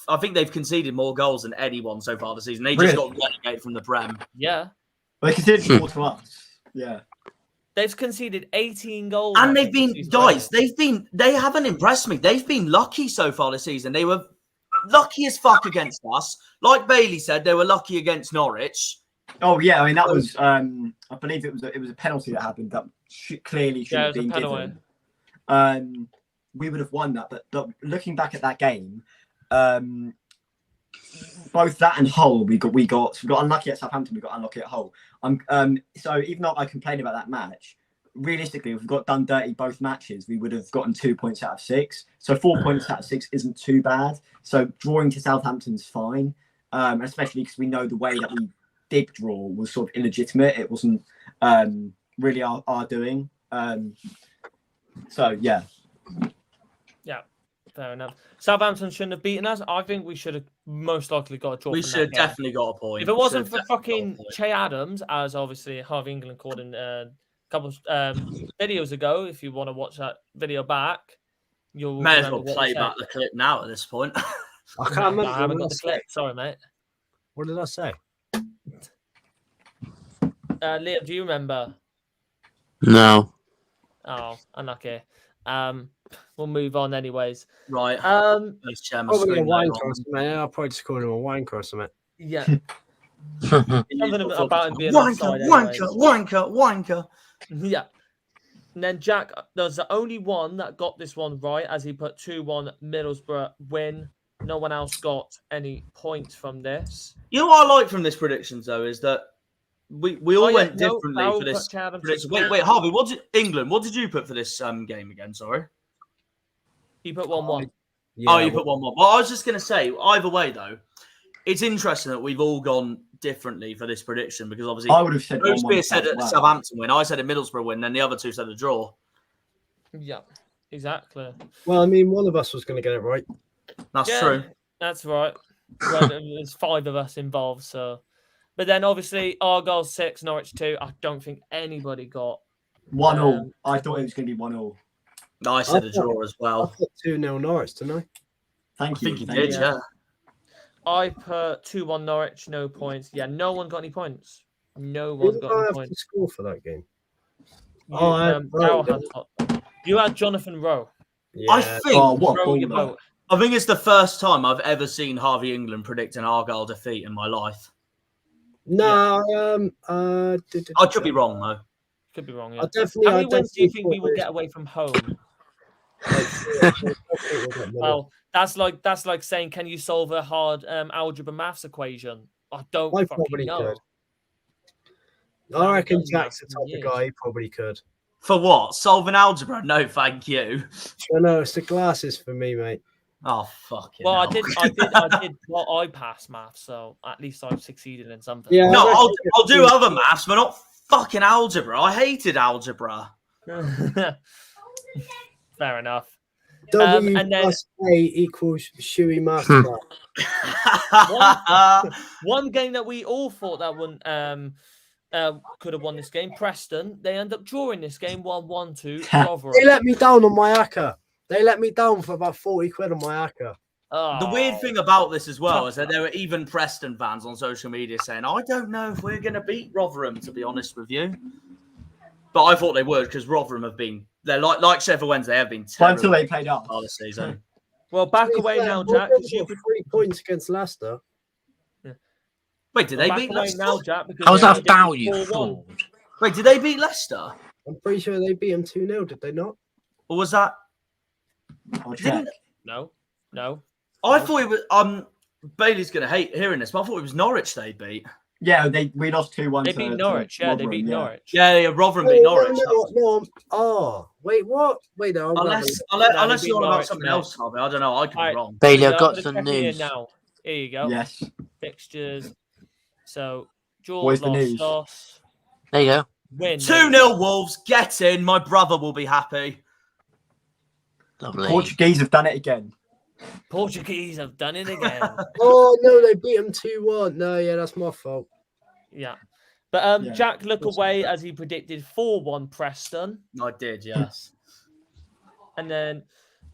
I think they've conceded more goals than anyone so far this season. They just got relegated from the Prem. Yeah, they conceded more to us. Yeah, they've conceded 18 goals, and they haven't impressed me. They've been lucky so far this season. They were lucky as fuck against us. Like Bailey said, they were lucky against Norwich. Oh yeah, I mean that was I believe it was a penalty that happened that clearly should have been given. We would have won that, but looking back at that game, both that and Hull, we got unlucky at Southampton. We got unlucky at Hull. So even though I complain about that match, realistically, if we got done dirty both matches, we would have gotten 2 points out of 6. So 4 points out of 6 isn't too bad. So drawing to Southampton's fine, especially because we know the way that we did draw was sort of illegitimate. It wasn't really our doing. So yeah. Yeah, fair enough. Southampton shouldn't have beaten us. I think we should have most likely got a draw. We from should have that game. definitely got a point. If it wasn't for fucking Che Adams, as obviously Harvey England called in a couple videos ago, if you want to watch that video back, you'll may as well play back the clip now at this point. I can't remember. I haven't got the clip. Sorry, mate. What did I say? Liam, do you remember? No. Oh, unlucky. We'll move on anyways. Right. Probably a wanker or something. I'll probably just call him a wanker or something. Yeah. Something about him being offside wanker. Yeah. And then Jack was the only one that got this one right, as he put 2-1 Middlesbrough win. No one else got any points from this. You know what I like from this predictions though is that we all went differently for this prediction. Wait, Harvey, what did you put for this game again? Sorry. He put 1-1. Yeah, you put 1-1. Well, I was just going to say, either way though, it's interesting that we've all gone differently for this prediction because obviously I would have said Spear said Southampton win. I said a Middlesbrough win. Then the other two said a draw. Yeah, exactly. Well, I mean, one of us was going to get it right. That's true. That's right. Well, there's 5 of us involved, so. But then obviously Argyle 6, Norwich 2. I don't think anybody got 1-1. I thought it was going to be 1-1. I said a draw as well. I put 2-0 Norwich, didn't I? Thank you. I think you did, yeah. I put 2-1 Norwich, no points. Yeah, no one got any points. No one got any points. To score for that game. You had Jonathan Rowe. Yeah. I think it's the first time I've ever seen Harvey England predict an Argyle defeat in my life. No, I could be wrong though. Could be wrong. Yeah. How many wins do you think we will get away from home? Well, that's like saying, can you solve a hard algebra maths equation? I don't fucking know. Could. I reckon Jack's the type of guy he probably could. For what? Solving algebra? No, thank you. No, it's the glasses for me, mate. Oh fuck it. Well, I did. Well, I passed maths, so at least I've succeeded in something. Yeah. No, I'll do other maths, but not fucking algebra. I hated algebra. Fair enough. W and then A equals Shuey Master. one game that we all thought that wouldn't could have won this game. Preston, they end up drawing this game 1-1 to Rotherham. They let me down on my ACCA. They let me down for about 40 quid on my ACCA. Oh. The weird thing about this as well is that there were even Preston fans on social media saying, I don't know if we're going to beat Rotherham, to be honest with you. But I thought they would because Rotherham have been, they're like Sheffield Wednesday, they have been terrible until they played up this season. Well, back away now, Jack. You got 3 points against Leicester. Yeah. Wait, did they beat Leicester? Now, Jack, how's that foul, you fool? Wait, did they beat Leicester? I'm pretty sure they beat them 2-0, did they not? Or was that? No. I thought it was. Bailey's gonna hate hearing this, but I thought it was Norwich they beat. Yeah, we lost 2-1. They beat Norwich. Yeah, they beat Norwich. Yeah, Rotherham beat Norwich. No. Oh, wait, what? Wait, no. Unless you're on about something else, Harvey. I don't know. I could be wrong. Bailey, I've got some news. Now. Here you go. Yes. Fixtures. So, George lost. There you go. Win. 2-0 Wolves. Get in. My brother will be happy. Lovely. Portuguese have done it again. Portuguese have done it again. Oh, no, they beat them 2-1. No, yeah, that's my fault. Yeah. But Jack, look away as he predicted 4-1 Preston. I did, yes. And then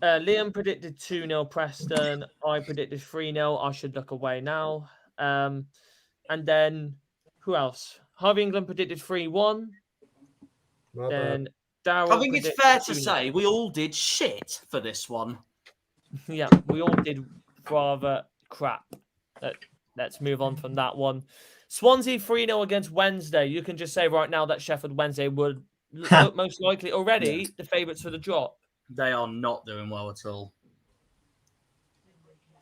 Liam predicted 2-0 Preston. I predicted 3-0. I should look away now. And then who else? Harvey England predicted 3-1. Then Darryl. I think it's fair to say we all did shit for this one. Yeah, we all did rather crap. Let's move on from that one. Swansea 3-0 against Wednesday. You can just say right now that Sheffield Wednesday would look most likely already the favourites for the drop. They are not doing well at all.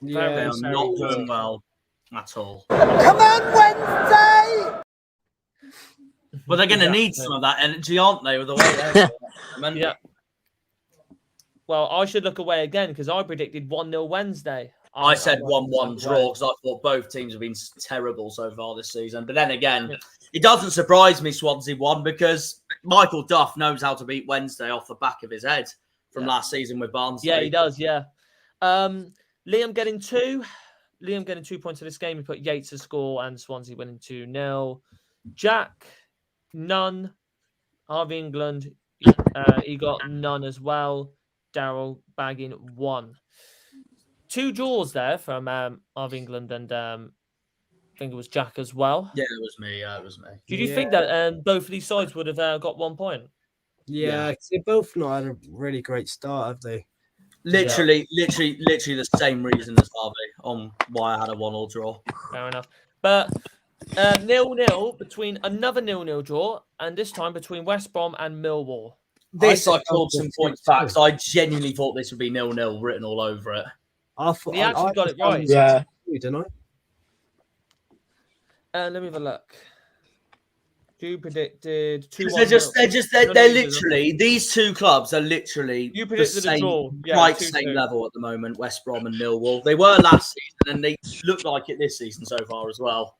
Yeah, they are not doing well. at all. Come on, Wednesday! Well, they're going to need some of that energy, aren't they, with the way they're Yeah. Well, I should look away again because I predicted 1-0 Wednesday. I said 1-1 draw because I thought both teams have been terrible so far this season. But then again, it doesn't surprise me Swansea won because Michael Duff knows how to beat Wednesday off the back of his head from last season with Barnsley. Yeah, he does, yeah. Liam getting 2. Liam getting 2 points in this game. He put Yates to score and Swansea winning 2-0. Jack, none. Harvey England, he got none as well. Daryl bagging 1. 2 draws there from Harvey England and I think it was Jack as well. Yeah, it was me. Yeah, it was me. Did you think that both of these sides would have got 1 point? Yeah, 'cause they both not had a really great start, have they? Literally the same reason as Harvey on why I had a 1-1 draw. Fair enough. But 0-0 between another 0-0 draw, and this time between West Brom and Millwall. This I called some points back. So I genuinely thought this would be 0-0 written all over it. I thought He actually got it right. Yeah. Didn't I? Let me have a look. You predicted 2-1. They're literally, these two clubs are literally You the predicted a same, draw. Yeah, right 2-2. same level at the moment, West Brom and Millwall. They were last season and they look like it this season so far as well.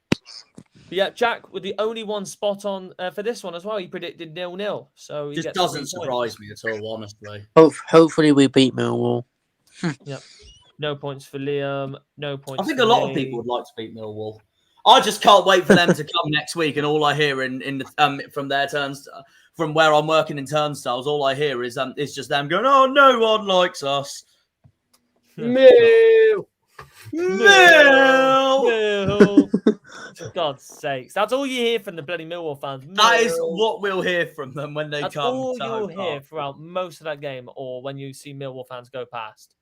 Yeah, Jack with the only one spot on for this one as well. He predicted 0-0. So he Just gets doesn't 3 surprise me at all, honestly. Hopefully we beat Millwall. No points for Liam. No points. I think for a lot me. of people would like to beat Millwall. I just can't wait for them to come next week, and all I hear in the, from their turns, from where I'm working in turnstiles, all I hear is just them going, "Oh, no one likes us." Mill. For God's sakes, that's all you hear from the bloody Millwall fans. That is what we'll hear from them when they That's come. all to you'll Home hear Park. throughout most of that game, or when you see Millwall fans go past.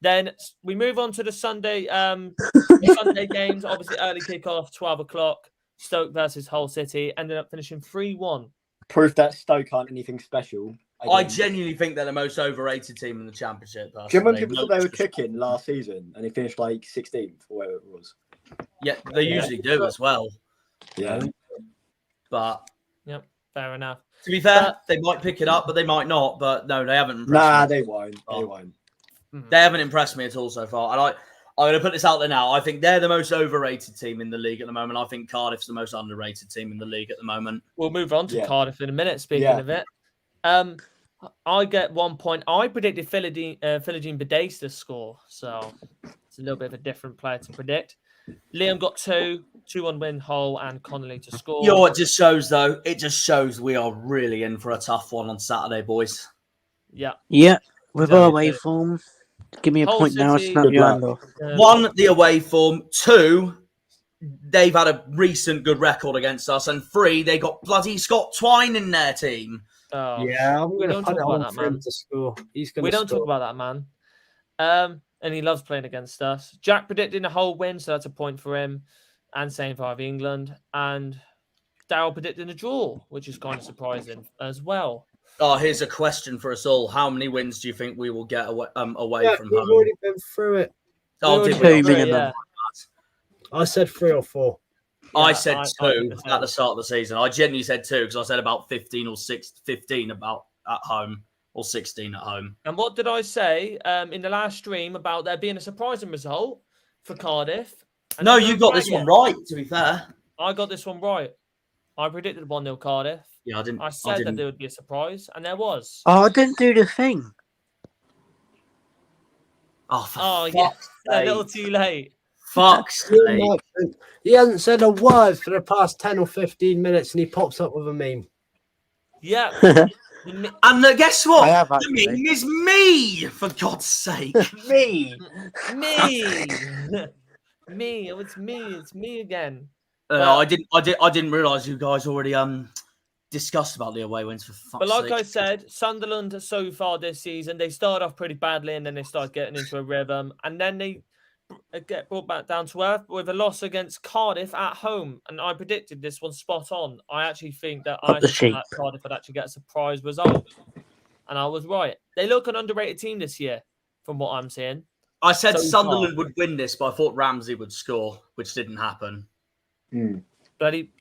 Then we move on to the Sunday Sunday games. Obviously, early kickoff, 12 o'clock. Stoke versus Hull City ended up finishing 3-1. Proof that Stoke aren't anything special. I Again. genuinely think they're the most overrated team in the Championship. Do you remember personally. people thought they were cooking last season and they finished like 16th or whatever it was? Yeah, they usually do as well. Yeah. But Fair enough. to be fair, they might pick it up, but they might not. But no, they haven't. Impressed Nah, me. they won't. They Oh. won't. They haven't impressed me at all so far. And I'm going to put this out there now. I think they're the most overrated team in the league at the moment. I think Cardiff's the most underrated team in the league at the moment. We'll move on to Yeah. Cardiff in a minute. Speaking of it, I get 1 point. I predicted Philogene Bidace to score, so it's a little bit of a different player to predict. Liam got 2-1 win, Hull and Connolly to score. You know what it just shows, though? It just shows we are really in for a tough one on Saturday, boys. Yeah. Yeah, with Very our away good. form. Give me a Hull point now, City- snap Good your luck. hand off. 1, the away form. 2, they've had a recent good record against us. And 3, they got bloody Scott Twine in their team. Oh, Yeah, I'm we going to don't put talk it about on that, for him man. to score. He's going We to don't talk about that, man. And he loves playing against us. Jack predicting a whole win, so that's a point for him. And same for Harvey England. And Daryl predicting a draw, which is kind of surprising as well. Oh, here's a question for us all. How many wins do you think we will get away from we've home? already been through it. Oh, We did already we? Two got minimum. yeah. I said 3 or 4. I Yeah, said I 2 did the same. at the start of the season. I genuinely said 2 because I said about 15 about at home or 16 at home. And what did I say in the last stream about there being a surprising result for Cardiff? And No, then you don't got this brag one it. right, to be fair. I got this one right. I predicted 1-0 Cardiff. Yeah, I didn't. I said that didn't. there would be a surprise, and there was. Oh, I didn't do the thing. Oh, for Oh, yeah. fuck's A little sake. too late. Fuck's sake. He hasn't said a word for the past 10 or 15 minutes and he pops up with a meme. Yeah. And guess I what? have The actually. meme is me, for God's sake. Me. Me. Me. Oh, it's me. It's me again. I didn't realise you guys already discussed about the away wins, for fuck's But like sake. I said, Sunderland so far this season, they started off pretty badly and then they start getting into a rhythm. And then they get brought back down to earth with a loss against Cardiff at home. And I predicted this one spot on. I actually think that Up the sheep. Cardiff would actually get a surprise result. And I was right. They look an underrated team this year, from what I'm seeing. I said So Sunderland would win this, but I thought Ramsey would score, which didn't happen. Bloody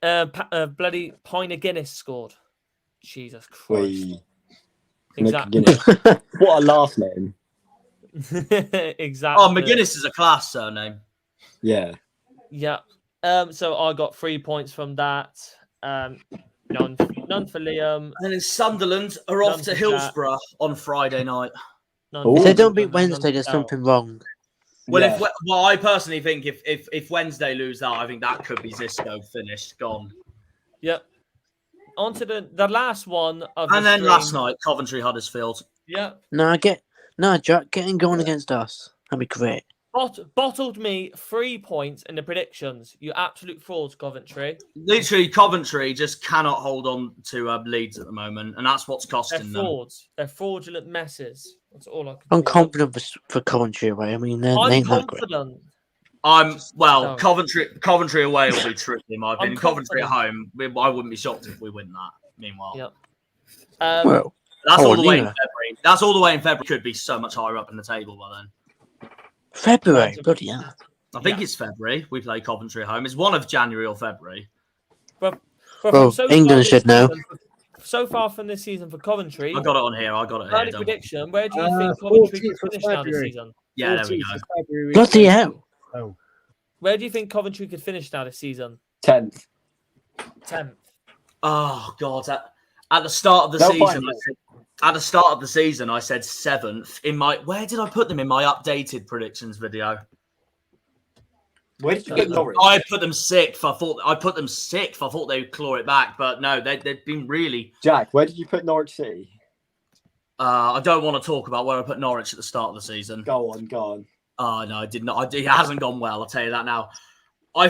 Piner Guinness scored. Jesus Christ. We Exactly. what a last name. Exactly. Oh, McGuinness is a class surname. Yeah. Yeah. So I got 3 points from that. None for Liam. And then Sunderland are None off to for Hillsborough on Friday night. None Ooh. If for they don't Liam, beat none Wednesday, for there's Del. something wrong. Well, Yeah. I personally think if Wednesday lose that, I think that could be Zisco finished, gone. Yep. On to the last one of And the then stream. last night, Coventry Huddersfield. Yep. Jack, getting going against us. That'd be great. Bottled me 3 points in the predictions. You absolute frauds, Coventry. Literally, Coventry just cannot hold on to Leeds at the moment, and that's what's They're costing them. frauds. They're fraudulent messes. That's all I can I'm do. confident for Coventry away. I mean, they I'm ain't that great. confident. Well, Sorry. Coventry away will be tricky in my opinion. I'm Coventry at confident. home, I wouldn't be shocked if we win that. Meanwhile, Yep. Well, that's all the way in neither. February. That's all the way in February. Could be so much higher up in the table by then. February, bloody hell. I think it's February. We play Coventry at home. It's one of January or February. But Well, so England far this should know. season- So far from this season for Coventry, I got it on here. early Don't worry. prediction. Where do you think Coventry could 14th of finish now this February. season? Yeah, there we go. 14th of February, Bloody hell. Oh. Where do you think Coventry could finish now this season? 10th. 10th. Oh God! At the start of the They'll season, find it. at the start of the season, I said 7th. Where did I put them in my updated predictions video? Where did you get Norwich? I put them 6th. I put them 6th. I thought they would claw it back, but no, they've been really. Jack, where did you put Norwich City? I don't want to talk about where I put Norwich at the start of the season. Go on. Oh no, I did not. It hasn't gone well. I'll tell you that now. I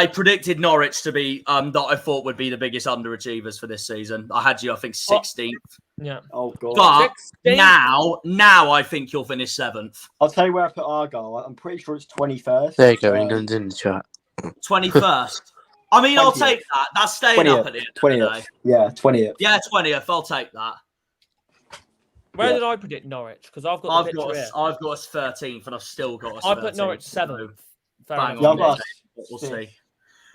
predicted Norwich to be that I thought would be the biggest underachievers for this season. I had you, I think, 16th. Yeah. Oh, God. But 16th. now I think you'll finish 7th. I'll tell you where I put Argyle. I'm pretty sure it's 21st. There you go, England's in the chat. 21st. I mean, I'll 20th. take that. That's staying up at the end of the 20th. day. Yeah, 20th. Yeah, 20th. I'll take that. Where Yeah. did I predict Norwich? Because I've got the picture here. I've got us 13th, and I've still got us. I put 13th, Norwich so 7th. Fair bang enough. on. Yeah, I've We'll got see.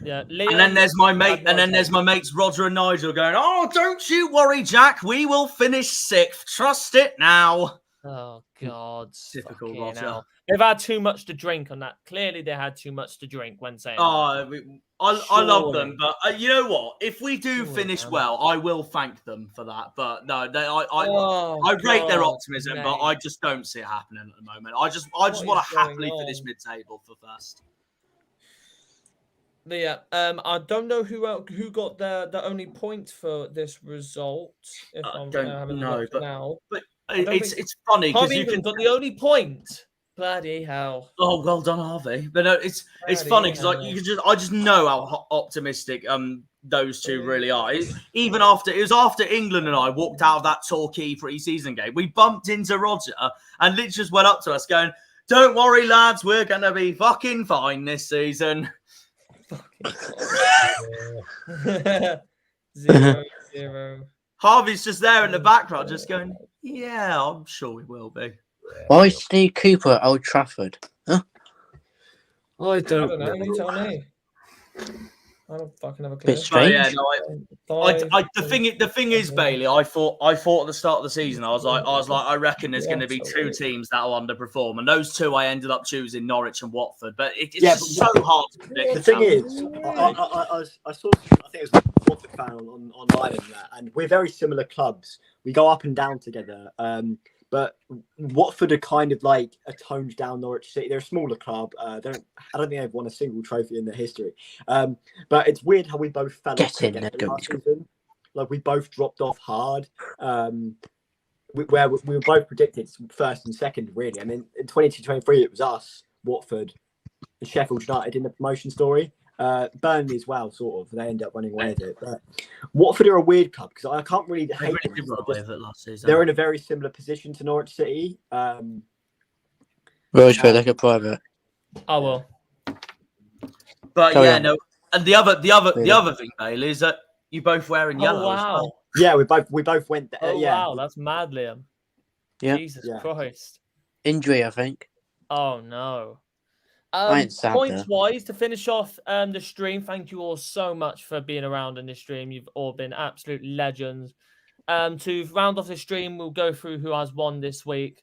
Yeah. And then there's my mate, my mates Roger and Nigel going, "Oh, don't you worry, Jack. We will finish 6th. Trust it now." Oh God. Typical Fucking Roger. hell. They've had too much to drink on that. Clearly, they had too much to drink when saying. Oh, I love Surely. them, but you know what? If we do Surely, finish man. well, I will thank them for that. But no, Oh, I rate their God, optimism, mate. but I just don't see it happening at the moment. I just What want is to happily going finish on? mid-table for first. But yeah, I don't know who got the only point for this result. If I'm don't having a know, look but- now. But don't it's think- it's funny because Harvey you England can. got the only point. Bloody hell! Oh, well done, Harvey. But no, it's Bloody funny because like hell. I just know how optimistic those two really are. Even after it was after England and I walked out of that Torquay pre-season game, we bumped into Roger and literally just went up to us going, "Don't worry, lads, we're gonna be fucking fine this season." 0-0. Harvey's just there in the background, just going, "Yeah, I'm sure we will be." Why Steve Cooper at Old Trafford? I I don't don't know. know. You tell me. I don't fucking have a clue. Bit But strange. yeah, no, the thing is, Bailey, I thought at the start of the season, I was like, I reckon there's going to be two teams that will underperform, and those two I ended up choosing Norwich and Watford. But it's Yeah, just but so hard to predict. The thing is, I saw, I think it was a Watford fan online and that, and we're very similar clubs. We go up and down together. But Watford are kind of like a toned down Norwich City. They're a smaller club. I don't think they've won a single trophy in their history. But it's weird how we both fell off Get in together there, last don't season. Like we both dropped off hard. Where we were both predicted first and second, really. I mean, in 22-23, it was us, Watford, and Sheffield United in the promotion story. Burnley as well, sort of. They end up running away with it. But Watford are a weird club because I can't really They hate really them. did run away with it last season. They're in a very similar position to Norwich City. Roach like a private. I will. But Carry yeah, on. no. And the other thing, Bailey, is that you both wearing yellow. Oh as wow! well. Yeah, we both went there. Oh yeah. wow, that's mad, Liam. Yeah. Jesus Yeah. Christ. Injury, I think. Oh no. It's sad, Points though. wise, to finish off the stream, thank you all so much for being around in this stream. You've all been absolute legends. To round off the stream, we'll go through who has won this week.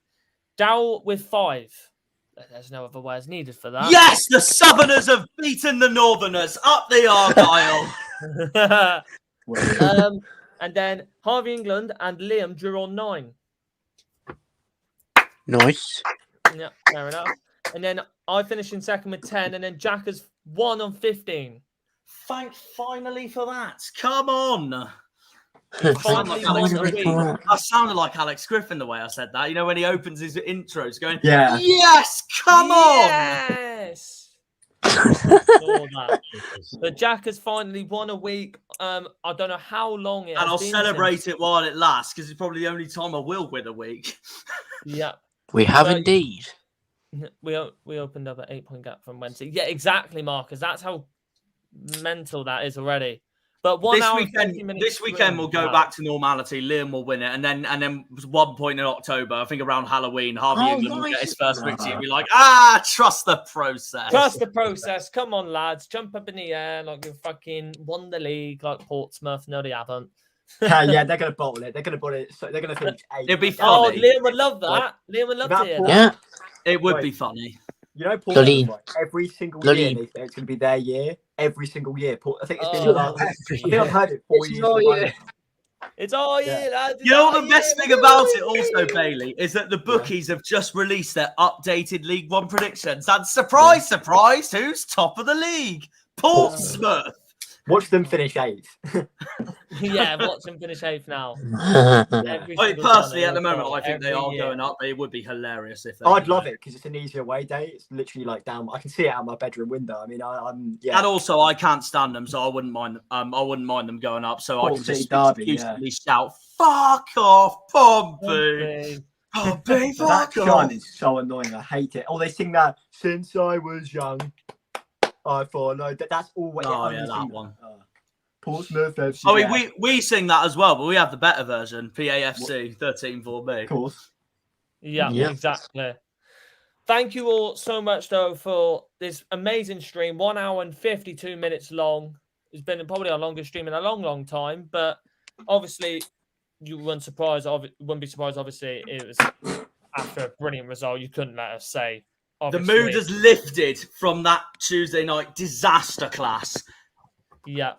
Dow with 5. There's no other words needed for that. Yes, the Southerners have beaten the Northerners. Up the Argyle. And then Harvey England and Liam drew on 9. Nice. Yeah, fair enough. And then I finished in second with 10, and then Jack has won on 15. Thank finally for that. Come on. Finally won the week. I sounded like Alex Griffin the way I said that. You know, when he opens his intros going, Yeah. yes, come on. Yes. All that. But Jack has finally won a week. I don't know how long it has And I'll been celebrate since. it while it lasts, because it's probably the only time I will win a week. Yeah. We have So- indeed. We opened up an 8-point gap from Wednesday. Yeah, exactly, Marcus. That's how mental that is already. But This weekend we'll go back to normality. Liam will win it, and then 1 point in October, I think around Halloween, Harvey England will get his first victory and be like, trust the process. Trust the process. Come on, lads. Jump up in the air like you fucking won the league like Portsmouth. No, they haven't. Yeah, they're gonna bottle it. They're gonna bottle it. So they're gonna finish 8. It'd be Oh, funny. Liam would love that. Liam would love to hear that. Yeah. It would be funny. You know, Paul, Bloody- every single bloody- year they say it's going to be their year. Every single year. Paul, I think it's been Oh. I think I've heard it 4 This is years. all in a row. year. It's all year, lads. It's You know all the best year. thing about it also, Bailey, is that the bookies have just released their updated League One predictions. And surprise, surprise, who's top of the league? Portsmouth. Watch them finish 8th. Yeah, watch them finish 8th now. Yeah. Every I mean, single personally, time at the they moment, go, I think they every are year. going up. It would be hilarious if they I'd did love that. it because it's an easier away day. It's literally like down. I can see it out my bedroom window. I mean, I'm yeah. And also, I can't stand them, so I wouldn't mind. I wouldn't mind them going up. So I Port can just City derby, exclusively shout, "Fuck off, Pompey! Okay. Pompey, That fuck chant off!" is so annoying. I hate it. Oh, they sing that since I was young. I followed. That's all. Oh, they yeah, only that sing one. Portsmouth FC. I mean, yeah, we sing that as well, but we have the better version, PAFC 13-4B. of course. Yeah, Yeah. exactly. Thank you all so much, though, for this amazing stream. 1 hour and 52 minutes long. It's been probably our longest stream in a long, long time. But obviously, you wouldn't be surprised. Obviously, it was after a brilliant result. You couldn't let us say. The Obviously. mood has lifted from that Tuesday night disaster class. Yeah.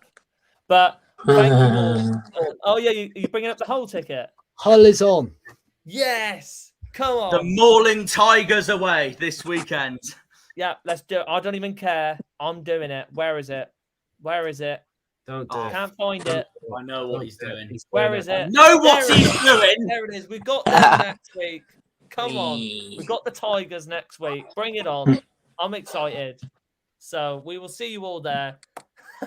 But thank you all. Oh, yeah, you bringing up the whole ticket? Hull is on. Yes. Come on. The mauling Tigers away this weekend. Yeah, let's do it. I don't even care. I'm doing it. Where is it? Where is it? Don't do Oh, it. Can't find it. I know what he's doing. Where is it? Know what There it he's is. doing. There it is. We've got them next week. Come on. We've got the Tigers next week. Bring it on. I'm excited. So we will see you all there.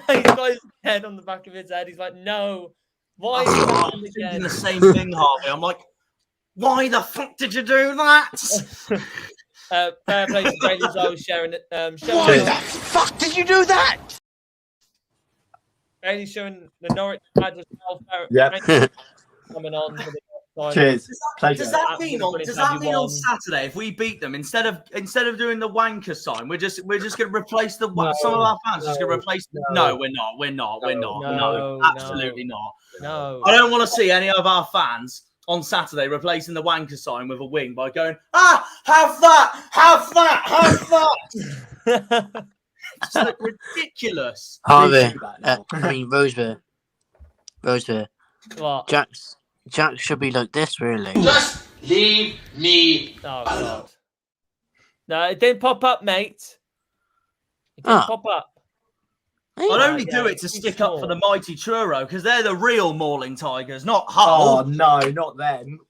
He's got his head on the back of his head. He's like, no. Why is I'm that thinking again? the same thing, Harvey. I'm like, why the fuck did you do that? Fair play to Bailey's always sharing it. Why the fuck did you do that? Bailey's showing the Norwich badge as well. Yep. Coming on. For the Cheers. Pleasure. Does that Absolutely mean on, brilliant does to have that you mean on on. Saturday if we beat them instead of doing the wanker sign, we're just going to replace the some of our fans just going to replace. No, we're not. We're not. No, absolutely not. No. I don't want to see any of our fans on Saturday replacing the wanker sign with a wing by going, have that, have that, have that. It's like ridiculous. Harvey, do that now. I mean Rosebear. What? Jack should be like this, really. Just leave me. Oh, God. No, it didn't pop up, mate. It didn't pop up. I'd only do yeah, it to it's stick small. up for the mighty Truro because they're the real mauling Tigers, not Oh Hull. no, not them.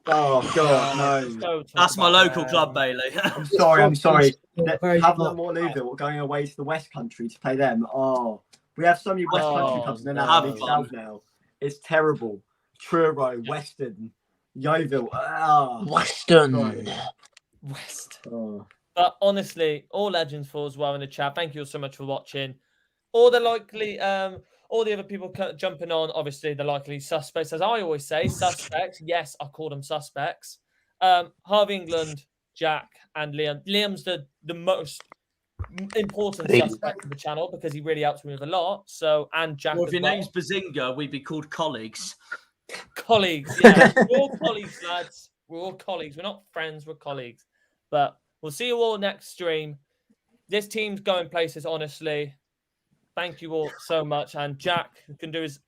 Oh god, no. Don't talk That's my about local them. club, Bailey. I'm sorry. Very Have smart. them all over. We're going away to the West Country to play them. Oh, we have so many West Country clubs in the have League fun. South now. It's terrible. Truro, Western, Yeovil. Western. Sorry. West. Oh. But honestly, all legends for as well in the chat. Thank you all so much for watching. All the other people jumping on, obviously the likely suspects, as I always say, suspects. Yes, I call them suspects. Harvey England Jack, and Liam. Liam's the most important suspect of the channel because he really helps me with a lot. So, and Jack. Well, if as your well. name's Bazinga, we'd be called colleagues. Colleagues, yeah. We're all colleagues, lads. We're all colleagues. We're not friends, we're colleagues. But we'll see you all next stream. This team's going places, honestly. Thank you all so much. And Jack can do his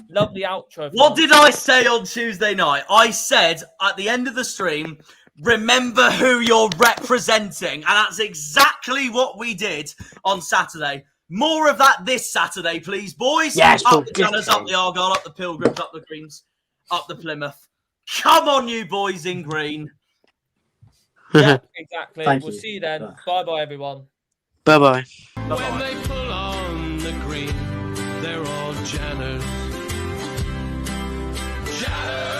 lovely outro. What did I say on Tuesday night? I said at the end of the stream, remember who you're representing. And that's exactly what we did on Saturday. More of that this Saturday, please, boys. Yes, up the Gunners, up the Argyle, up the Pilgrims, up the Greens, up the Plymouth. Come on, you boys in green. Yeah, exactly. Thank We'll you. see you then. Bye-bye, everyone. Bye-bye. When they pull on the green, they're all Janners. Janners!